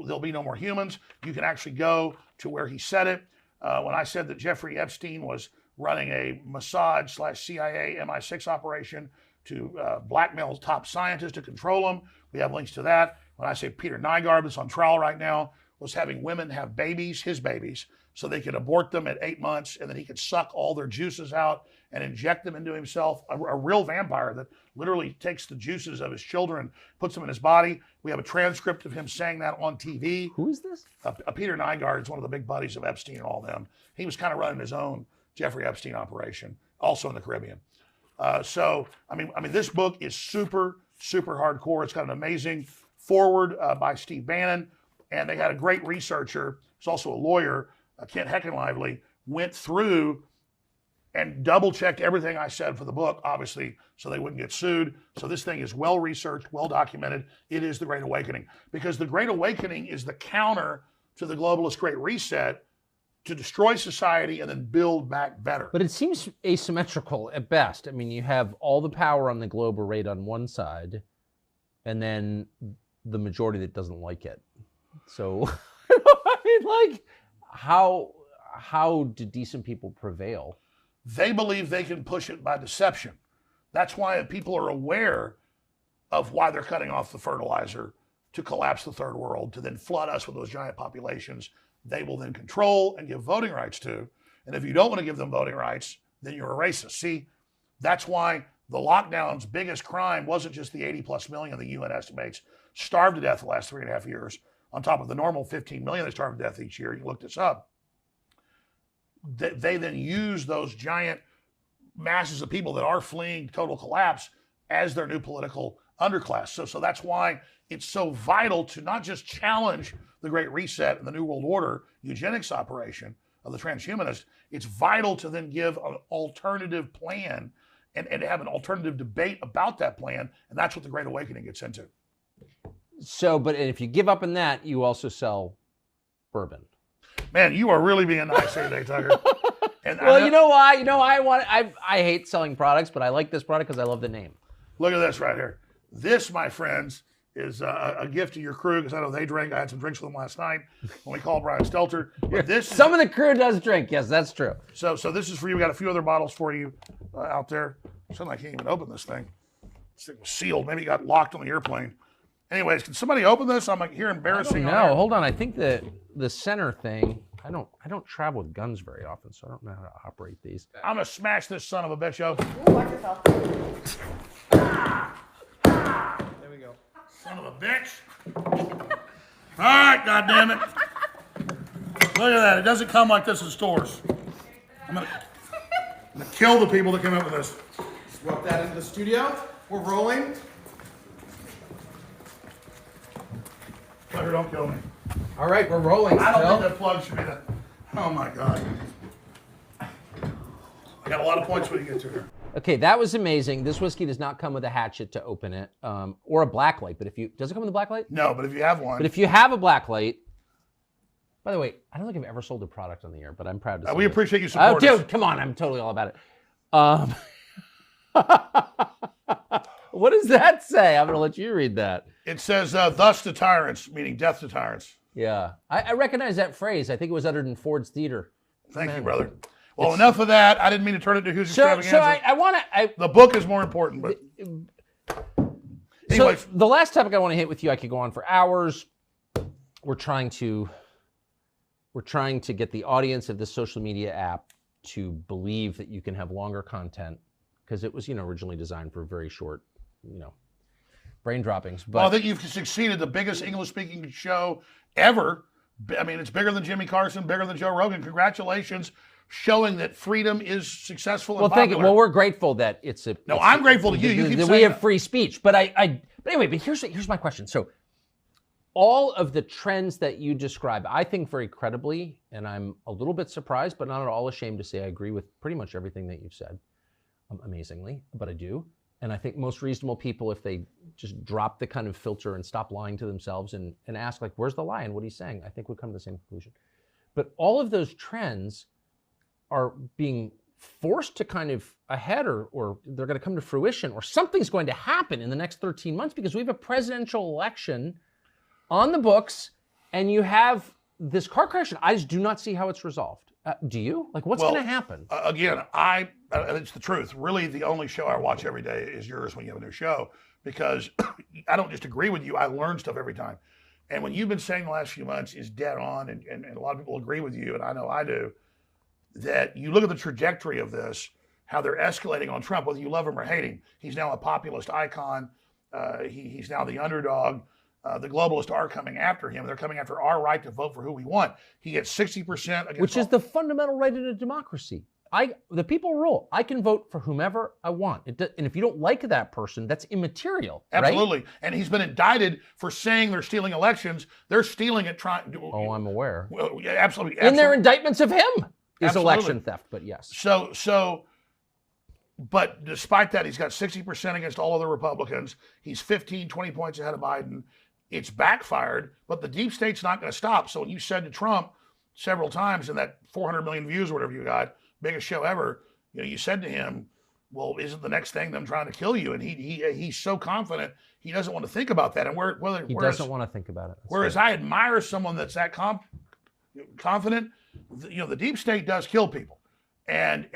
there'll be no more humans, you can actually go to where he said it. When I said that Jeffrey Epstein was running a Mossad/CIA MI6 operation to blackmail top scientists to control them, we have links to that. When I say Peter Nygaard, that's on trial right now, was having women have babies, his babies, so they could abort them at 8 months, and then he could suck all their juices out and inject them into himself, a real vampire that literally takes the juices of his children, puts them in his body. We have a transcript of him saying that on TV. Who is this? Peter Nygaard is one of the big buddies of Epstein and all them. He was kind of running his own Jeffrey Epstein operation, also in the Caribbean. This book is super, super hardcore. It's got an amazing foreword by Steve Bannon, and they had a great researcher, who's also a lawyer, Kent Heckenlively, went through and double-checked everything I said for the book, obviously, so they wouldn't get sued. So this thing is well-researched, well-documented. It is the Great Awakening, because the Great Awakening is the counter to the globalist Great Reset, to destroy society and then build back better. But it seems asymmetrical at best. I mean, you have all the power on the global rate on one side, and then the majority that doesn't like it. So, how do decent people prevail? They believe they can push it by deception. That's why people are aware of why they're cutting off the fertilizer to collapse the third world, to then flood us with those giant populations they will then control and give voting rights to. And if you don't want to give them voting rights, then you're a racist. See, that's why the lockdown's biggest crime wasn't just the 80+ million the UN estimates starved to death the last 3.5 years, on top of the normal 15 million that starve to death each year. You look this up. They then use those giant masses of people that are fleeing total collapse as their new political underclass. So that's why it's so vital to not just challenge the Great Reset and the New World Order eugenics operation of the transhumanists. It's vital to then give an alternative plan and have an alternative debate about that plan. And that's what the Great Awakening gets into. So, but if you give up on that, you also sell bourbon. Man, you are really being nice here today, Tucker. And well, you know why? I hate selling products, but I like this product because I love the name. Look at this right here. This, my friends, is a gift to your crew, because I know they drink. I had some drinks with them last night when we called Brian Stelter. But some of the crew does drink. Yes, that's true. So this is for you. We got a few other bottles for you out there. Suddenly I can't even open this thing. This thing was sealed. Maybe it got locked on the airplane. Anyways, can somebody open this? I'm here embarrassing. No, hold on. I think the center thing. I don't travel with guns very often, so I don't know how to operate these. I'm gonna smash this son of a bitch, yo. Ooh, watch yourself. There we go. Son of a bitch. All right, goddammit. Look at that. It doesn't come like this in stores. I'm gonna kill the people that come up with this. Swap that into the studio. We're rolling. Tucker, don't kill me. All right, we're rolling. I don't Phil. think that plug should be that. Oh my God. I got a lot of points when you get to here. Okay, that was amazing. This whiskey does not come with a hatchet to open it, or a black light. But does it come with a black light? No, but if you have one. But if you have a black light, by the way, I don't think I've ever sold a product on the air, but I'm proud to say we this. appreciate you supporting us. Dude, come on, I'm totally all about it. What does that say? I'm going to let you read that. It says, thus to tyrants, meaning death to tyrants. Yeah, I recognize that phrase. I think it was uttered in Ford's Theater. Thank you, brother. Well, enough of that. I didn't mean to turn it into Who's So Extravaganza. I want to... The book is more important, but... Anyways. So the last topic I want to hit with you, I could go on for hours. We're trying to get the audience of this social media app to believe that you can have longer content because it was, originally designed for very short, brain droppings. But Well, I think you've succeeded. The biggest English-speaking show ever. I mean, it's bigger than Jimmy Carson, bigger than Joe Rogan. Congratulations, showing that freedom is successful and popular. thank you. Well, we're grateful that it's a. No, I'm grateful to you. You keep that saying we have that. free speech. But but here's my question. So, all of the trends that you describe, I think very credibly, and I'm a little bit surprised, but not at all ashamed to say I agree with pretty much everything that you've said. Amazingly, but I do. And I think most reasonable people, if they just drop the kind of filter and stop lying to themselves and ask, like, where's the lie and what he's saying, I think would come to the same conclusion. But all of those trends are being forced to kind of ahead or they're going to come to fruition or something's going to happen in the next 13 months because we have a presidential election on the books and you have this car crash. I just do not see how it's resolved. Do you? Like, what's going to happen? Again, it's the truth. Really, the only show I watch every day is yours when you have a new show because I don't just agree with you. I learn stuff every time. And when you've been saying the last few months is dead on, and a lot of people agree with you, and I know I do, that you look at the trajectory of this, how they're escalating on Trump, whether you love him or hate him. He's now a populist icon. He's now the underdog. The globalists are coming after him. They're coming after our right to vote for who we want. He gets 60% against which is the fundamental right in a democracy. The people rule. I can vote for whomever I want. And if you don't like that person, that's immaterial. Absolutely. Right? And he's been indicted for saying they're stealing elections. They're stealing it trying to... Oh, I'm aware. Well, yeah, absolutely. In their indictments of him is Absolutely. election theft, but yes. But despite that, he's got 60% against all other Republicans. He's 15, 20 points ahead of Biden. It's backfired, but the deep state's not going to stop. So when you said to Trump several times in that 400 million views or whatever you got, biggest show ever, you said to him, well, isn't the next thing them trying to kill you? And he's so confident he doesn't want to think about that. And he doesn't want to think about it. Whereas I admire someone that's that confident. The deep state does kill people, and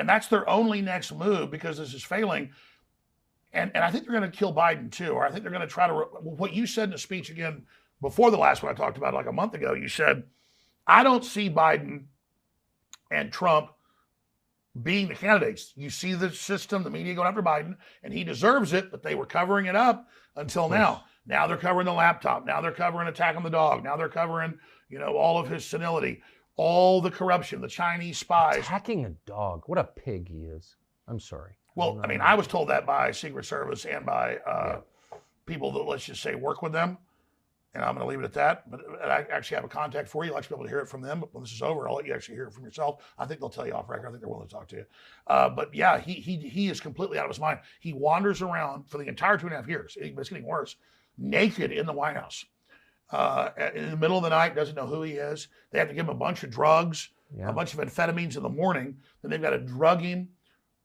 that's their only next move because this is failing. And I think they're going to kill Biden too, or I think they're going to try to. What you said in the speech again before the last one I talked about like a month ago, you said, I don't see Biden and Trump being the candidates. You see the system, the media going after Biden, and he deserves it, but they were covering it up until now. Now they're covering the laptop. Now they're covering attack on the dog. Now they're covering, all of his senility, all the corruption, the Chinese spies. Attacking a dog. What a pig he is. I'm sorry. Well, I was told that by Secret Service and by people that, let's just say, work with them. And I'm going to leave it at that. But I actually have a contact for you. I'd like to be able to hear it from them. But when this is over, I'll let you actually hear it from yourself. I think they'll tell you off record. I think they're willing to talk to you. But yeah, he is completely out of his mind. He wanders around for the entire 2.5 years. It's getting worse. Naked in the White House. In the middle of the night, doesn't know who he is. They have to give him a bunch of drugs, a bunch of amphetamines in the morning. Then they've got to drug him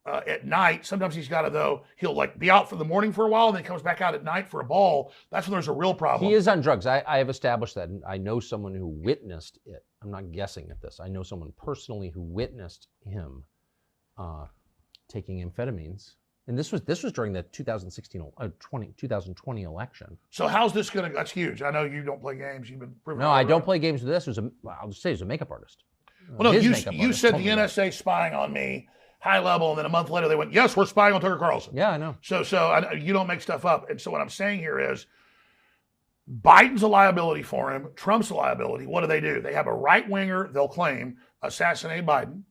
at night. Sometimes he's got to, though, he'll like be out for the morning for a while and then comes back out at night for a ball. That's when there's a real problem. He is on drugs. I have established that. And I know someone who witnessed it. I'm not guessing at this. I know someone personally who witnessed him taking amphetamines. And this was during the 2020 election. So how's this going to, that's huge. I know you don't play games. You've been proven. No, I don't play games with this. I'll just say he's a makeup artist. Well, no, you said the NSA spying on me, high level, and then a month later they went, yes, we're spying on Tucker Carlson. Yeah, I know. So you don't make stuff up. And so what I'm saying here is Biden's a liability for him. Trump's a liability. What do? They have a right-winger, they'll claim, assassinate Biden.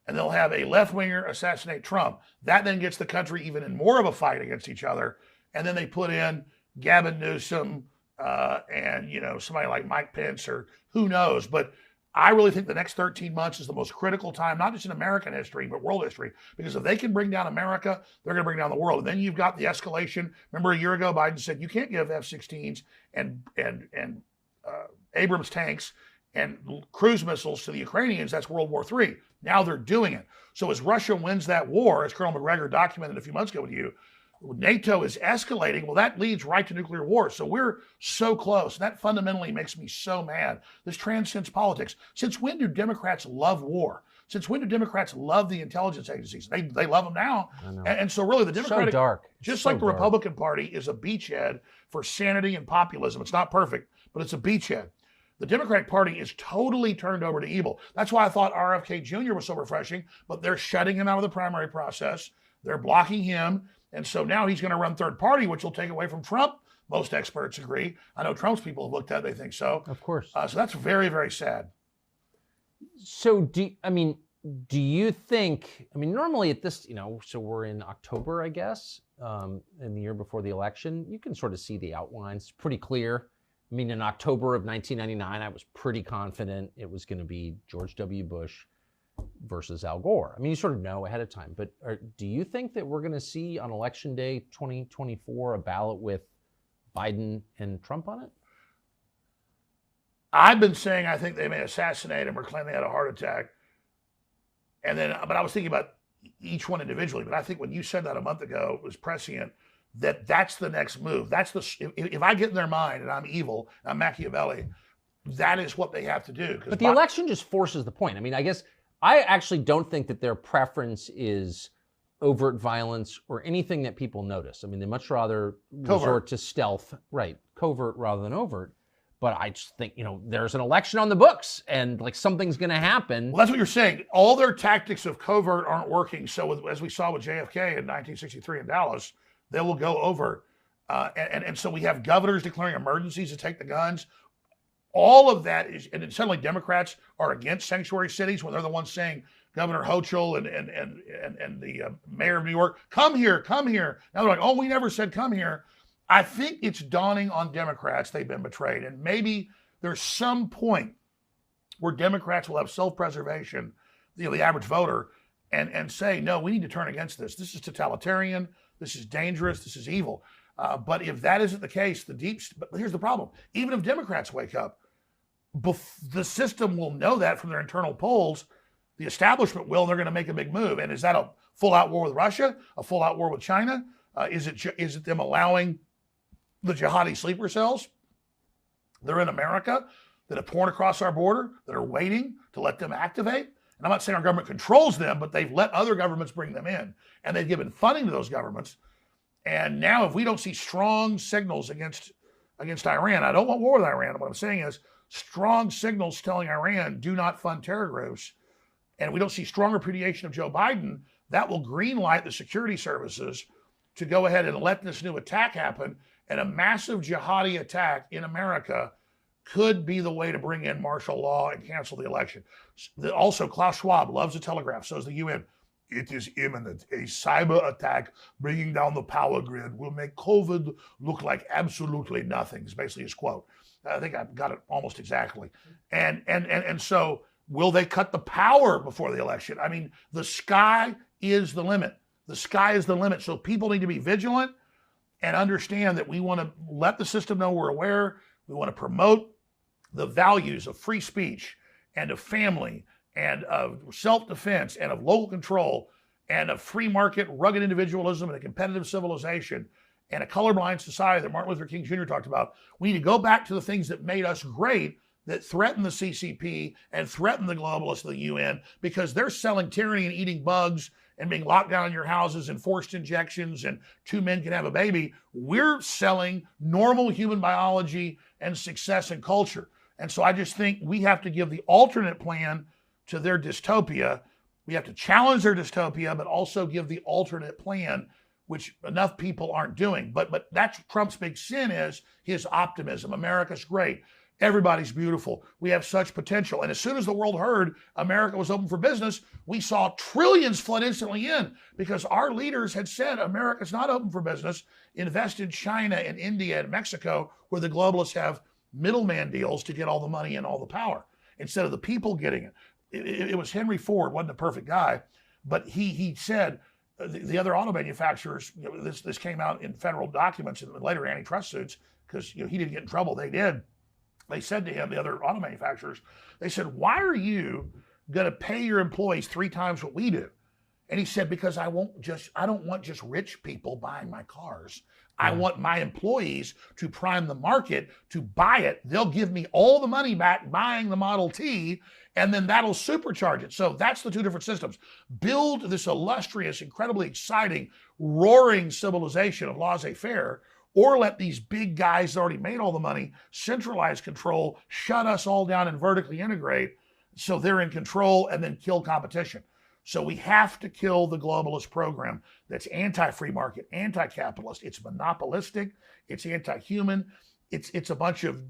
and they'll have a left-winger assassinate Trump. That then gets the country even in more of a fight against each other. And then they put in Gavin Newsom and, you know, somebody like Mike Pence or who knows. But I really think the next 13 months is the most critical time, not just in American history, but world history. Because if they can bring down America, they're going to bring down the world. And then you've got the escalation. Remember a year ago, Biden said you can't give F-16s and Abrams tanks and cruise missiles to the Ukrainians. That's World War III. Now they're doing it. So as Russia wins that war, as Colonel McGregor documented a few months ago with you, NATO is escalating. Well, that leads right to nuclear war. So we're so close. That fundamentally makes me so mad. This transcends politics. Since when do Democrats love war? Since when do Democrats love the intelligence agencies? They love them now. And so really the Democratic, so dark. Just so like the dark. Republican Party is a beachhead for sanity and populism. It's not perfect, but it's a beachhead. The Democratic Party is totally turned over to evil. That's why I thought RFK Jr. was so refreshing, but they're shutting him out of the primary process. They're blocking him. And so now he's going to run third party, which will take away from Trump. Most experts agree. I know Trump's people have looked at it, they think so. Of course. So that's very, very sad. So do you think, normally at this, so we're in October, I guess, in the year before the election, you can sort of see the outlines pretty clear. In October of 1999, I was pretty confident it was going to be George W. Bush versus Al Gore. You sort of know ahead of time. But do you think that we're going to see on Election Day 2024 a ballot with Biden and Trump on it? I've been saying I think they may assassinate him or claim they had a heart attack. But I was thinking about each one individually. But I think when you said that a month ago, it was prescient. That's the next move. If I get in their mind and I'm evil, I'm Machiavelli, that is what they have to do. But the election just forces the point. I guess I actually don't think that their preference is overt violence or anything that people notice. They much rather resort to stealth, right? Covert rather than overt. But I just think, there's an election on the books and something's going to happen. Well, that's what you're saying. All their tactics of covert aren't working. So as we saw with JFK in 1963 in Dallas, they will go over. And so we have governors declaring emergencies to take the guns. All of that is, and suddenly Democrats are against sanctuary cities when they're the ones saying, Governor Hochul and the mayor of New York, come here, come here. Now they're like, oh, we never said come here. I think it's dawning on Democrats they've been betrayed. And maybe there's some point where Democrats will have self-preservation, the average voter, and say, no, we need to turn against this. This is totalitarian. This is dangerous. This is evil. But if that isn't the case, but here's the problem. Even if Democrats wake up, the system will know that from their internal polls. The establishment will, and they're going to make a big move. And is that a full-out war with Russia? A full-out war with China? Is it them allowing the jihadi sleeper cells? They're in America that have poured across our border, that are waiting to let them activate. And I'm not saying our government controls them, but they've let other governments bring them in. And they've given funding to those governments. And now if we don't see strong signals against Iran, I don't want war with Iran. What I'm saying is strong signals telling Iran, do not fund terror groups. And we don't see strong repudiation of Joe Biden, that will greenlight the security services to go ahead and let this new attack happen. And a massive jihadi attack in America could be the way to bring in martial law and cancel the election. Also, Klaus Schwab loves the Telegraph, so does the UN. It is imminent. A cyber attack bringing down the power grid will make COVID look like absolutely nothing, is basically his quote. I think I've got it almost exactly. And so will they cut the power before the election? The sky is the limit. The sky is the limit. So people need to be vigilant and understand that we want to let the system know we're aware. We want to promote the values of free speech and of family and of self-defense and of local control and of free market, rugged individualism and a competitive civilization and a colorblind society that Martin Luther King Jr. talked about. We need to go back to the things that made us great, that threaten the CCP and threaten the globalists of the UN, because they're selling tyranny and eating bugs and being locked down in your houses and forced injections and 2 men can have a baby. We're selling normal human biology and success and culture. And so I just think we have to give the alternate plan to their dystopia. We have to challenge their dystopia, but also give the alternate plan, which enough people aren't doing. But that's Trump's big sin, is his optimism. America's great. Everybody's beautiful. We have such potential. And as soon as the world heard America was open for business, we saw trillions flood instantly in because our leaders had said America's not open for business. Invest in China and India and Mexico, where the globalists have middleman deals to get all the money and all the power instead of the people getting it. It was Henry Ford, wasn't a perfect guy, but he said the other auto manufacturers, this came out in federal documents and later antitrust suits because he didn't get in trouble. They did. They said to him, the other auto manufacturers, they said, why are you going to pay your employees 3 times what we do? And he said, because I don't want just rich people buying my cars. I want my employees to prime the market to buy it. They'll give me all the money back buying the Model T, and then that'll supercharge it. So that's the 2 different systems. Build this illustrious, incredibly exciting, roaring civilization of laissez-faire, or let these big guys that already made all the money centralize control, shut us all down and vertically integrate so they're in control and then kill competition. So we have to kill the globalist program that's anti-free market, anti-capitalist. It's monopolistic. It's anti-human. It's a bunch of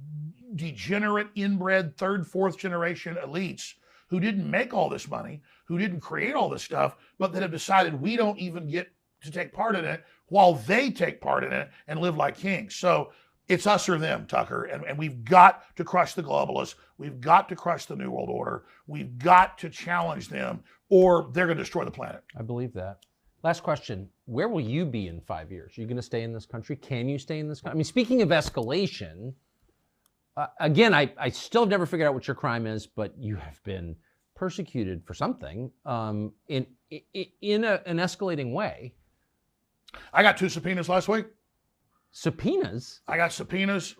degenerate, inbred, 3rd, 4th generation elites who didn't make all this money, who didn't create all this stuff, but that have decided we don't even get to take part in it while they take part in it and live like kings. So it's us or them, Tucker, and we've got to crush the globalists. We've got to crush the New World Order. We've got to challenge them, or they're going to destroy the planet. I believe that. Last question. Where will you be in 5 years? Are you going to stay in this country? Can you stay in this country? I mean, speaking of escalation, again, I still have never figured out what your crime is, but you have been persecuted for something in an escalating way. I got 2 subpoenas last week. Subpoenas? I got subpoenas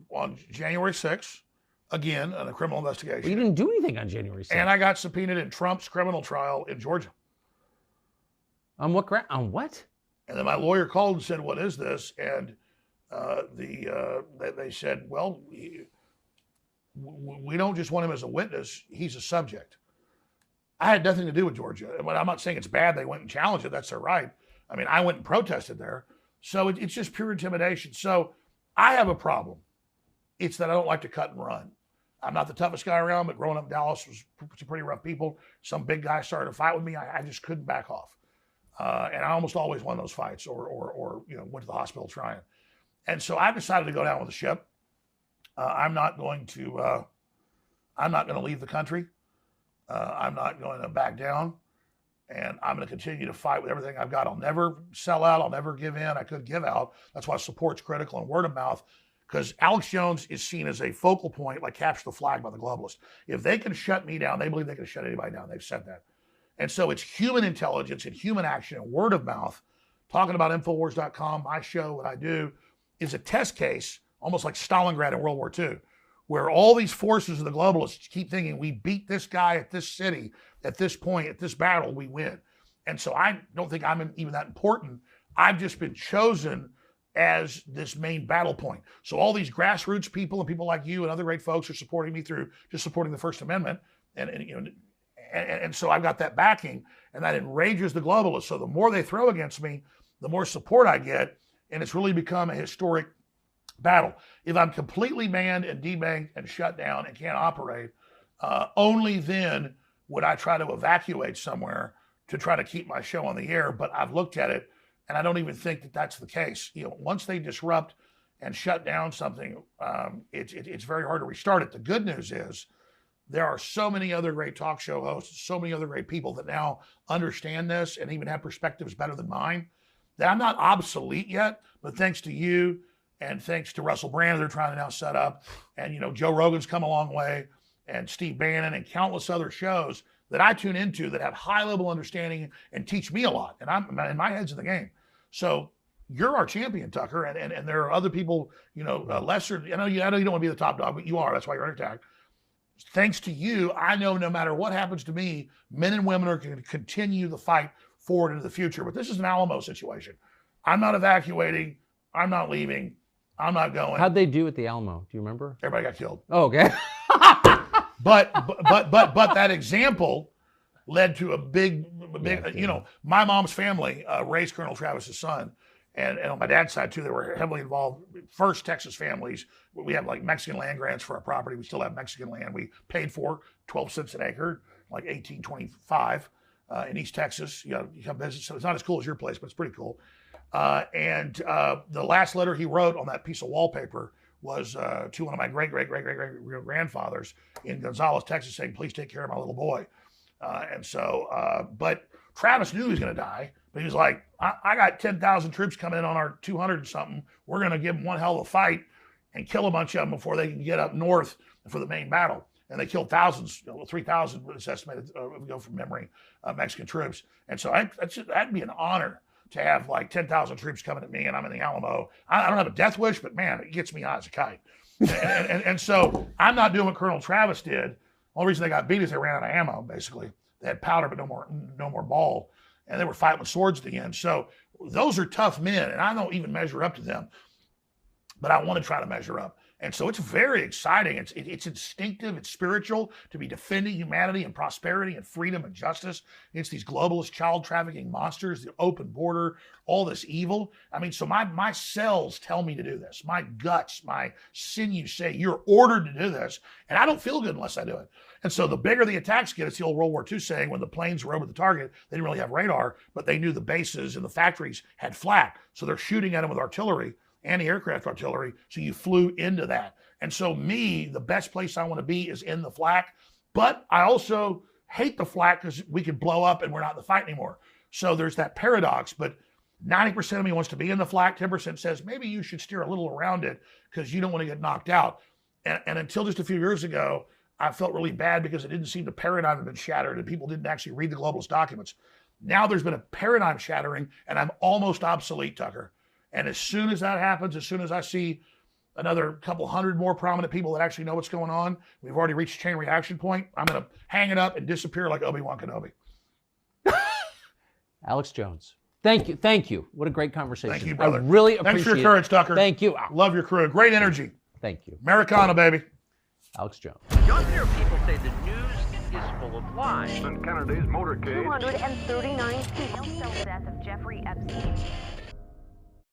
on January 6th, again, on a criminal investigation. Well, you didn't do anything on January 6th. And I got subpoenaed in Trump's criminal trial in Georgia. On what ground? On what? And then my lawyer called and said, what is this? And they said, well, we don't just want him as a witness, he's a subject. I had nothing to do with Georgia. But I'm not saying it's bad they went and challenged it, that's their right. I mean, I went and protested there. So it's just pure intimidation. So I have a problem. It's that I don't like to cut and run. I'm not the toughest guy around, but growing up in Dallas was some pretty rough people. Some big guy started to fight with me. I just couldn't back off. And I almost always won those fights or went to the hospital trying. And so I decided to go down with the ship. I'm not going to leave the country. I'm not going to back down. And I'm going to continue to fight with everything I've got. I'll never sell out. I'll never give in. I could give out. That's why support's critical and word of mouth, because Alex Jones is seen as a focal point, like capture the flag by the globalists. If they can shut me down, they believe they can shut anybody down. They've said that. And so it's human intelligence and human action and word of mouth. Talking about Infowars.com, my show, what I do, is a test case, almost like Stalingrad in World War II, where all these forces of the globalists keep thinking, we beat this guy at this city, at this point, at this battle, we win. And so I don't think I'm even that important. I've just been chosen as this main battle point. So all these grassroots people and people like you and other great folks are supporting me through just supporting the First Amendment. And so I've got that backing, and that enrages the globalists. So the more they throw against me, the more support I get. And it's really become a historic battle. If I'm completely banned and debanked and shut down and can't operate, only then would I try to evacuate somewhere to try to keep my show on the air. But I've looked at it, and I don't even think that that's the case. Once they disrupt and shut down something, it's very hard to restart it. The good news is there are so many other great talk show hosts, so many other great people that now understand this and even have perspectives better than mine, that I'm not obsolete yet. But thanks to you, and thanks to Russell Brand, they're trying to now set up. And, Joe Rogan's come a long way, and Steve Bannon, and countless other shows that I tune into that have high-level understanding and teach me a lot. And my head's in the game. So you're our champion, Tucker. And there are other people, lesser. I know you don't want to be the top dog, but you are. That's why you're under attack. Thanks to you, I know no matter what happens to me, men and women are going to continue the fight forward into the future. But this is an Alamo situation. I'm not evacuating. I'm not leaving. I'm not going. How'd they do at the Alamo? Do you remember? Everybody got killed. Oh, okay. But that example led to a big. My mom's family raised Colonel Travis's son, And on my dad's side too, they were heavily involved. First Texas families, we have like Mexican land grants for our property. We still have Mexican land we paid for 12 cents an acre, like 1825 in East Texas. You come visit. So it's not as cool as your place, but it's pretty cool. And the last letter he wrote on that piece of wallpaper was to one of my great-grandfathers in Gonzales, Texas, saying, please take care of my little boy. But Travis knew he was going to die, but he was like, I got 10,000 troops coming in on our 200 and something. We're going to give them one hell of a fight and kill a bunch of them before they can get up north for the main battle. And they killed thousands, 3,000, it's estimated, we go from memory, Mexican troops. And so that'd be an honor to have like 10,000 troops coming at me and I'm in the Alamo. I don't have a death wish, but man, it gets me high as a kite. and so I'm not doing what Colonel Travis did. The only reason they got beat is they ran out of ammo, basically. They had powder, but no more ball. And they were fighting with swords at the end. So those are tough men, and I don't even measure up to them, but I want to try to measure up. And so it's very exciting. It's instinctive. It's spiritual to be defending humanity and prosperity and freedom and justice against these globalist child trafficking monsters, the open border, all this evil. I mean, so my cells tell me to do this. My guts, my sinews say you're ordered to do this. And I don't feel good unless I do it. And so the bigger the attacks get, it's the old World War II saying when the planes were over the target, they didn't really have radar, but they knew the bases and the factories had flak. So they're shooting at them with artillery, anti-aircraft artillery, so you flew into that. And so the best place I want to be is in the flak, but I also hate the flak because we could blow up and we're not in the fight anymore. So there's that paradox, but 90% of me wants to be in the flak, 10% says maybe you should steer a little around it because you don't want to get knocked out. And until just a few years ago, I felt really bad because it didn't seem the paradigm had been shattered and people didn't actually read the globalist documents. Now there's been a paradigm shattering and I'm almost obsolete, Tucker. And as soon as that happens, as soon as I see another couple hundred more prominent people that actually know what's going on, we've already reached chain reaction point, I'm going to hang it up and disappear like Obi-Wan Kenobi. Alex Jones. Thank you. Thank you. What a great conversation. Thank you, brother. I really appreciate it. Thanks for your courage, Tucker. Thank you. Love your crew. Great energy. Thank you. Americana, baby. Alex Jones. Young here people say the news is full of lies. In Kennedy's motorcade. 239 people. The death of Jeffrey Epstein.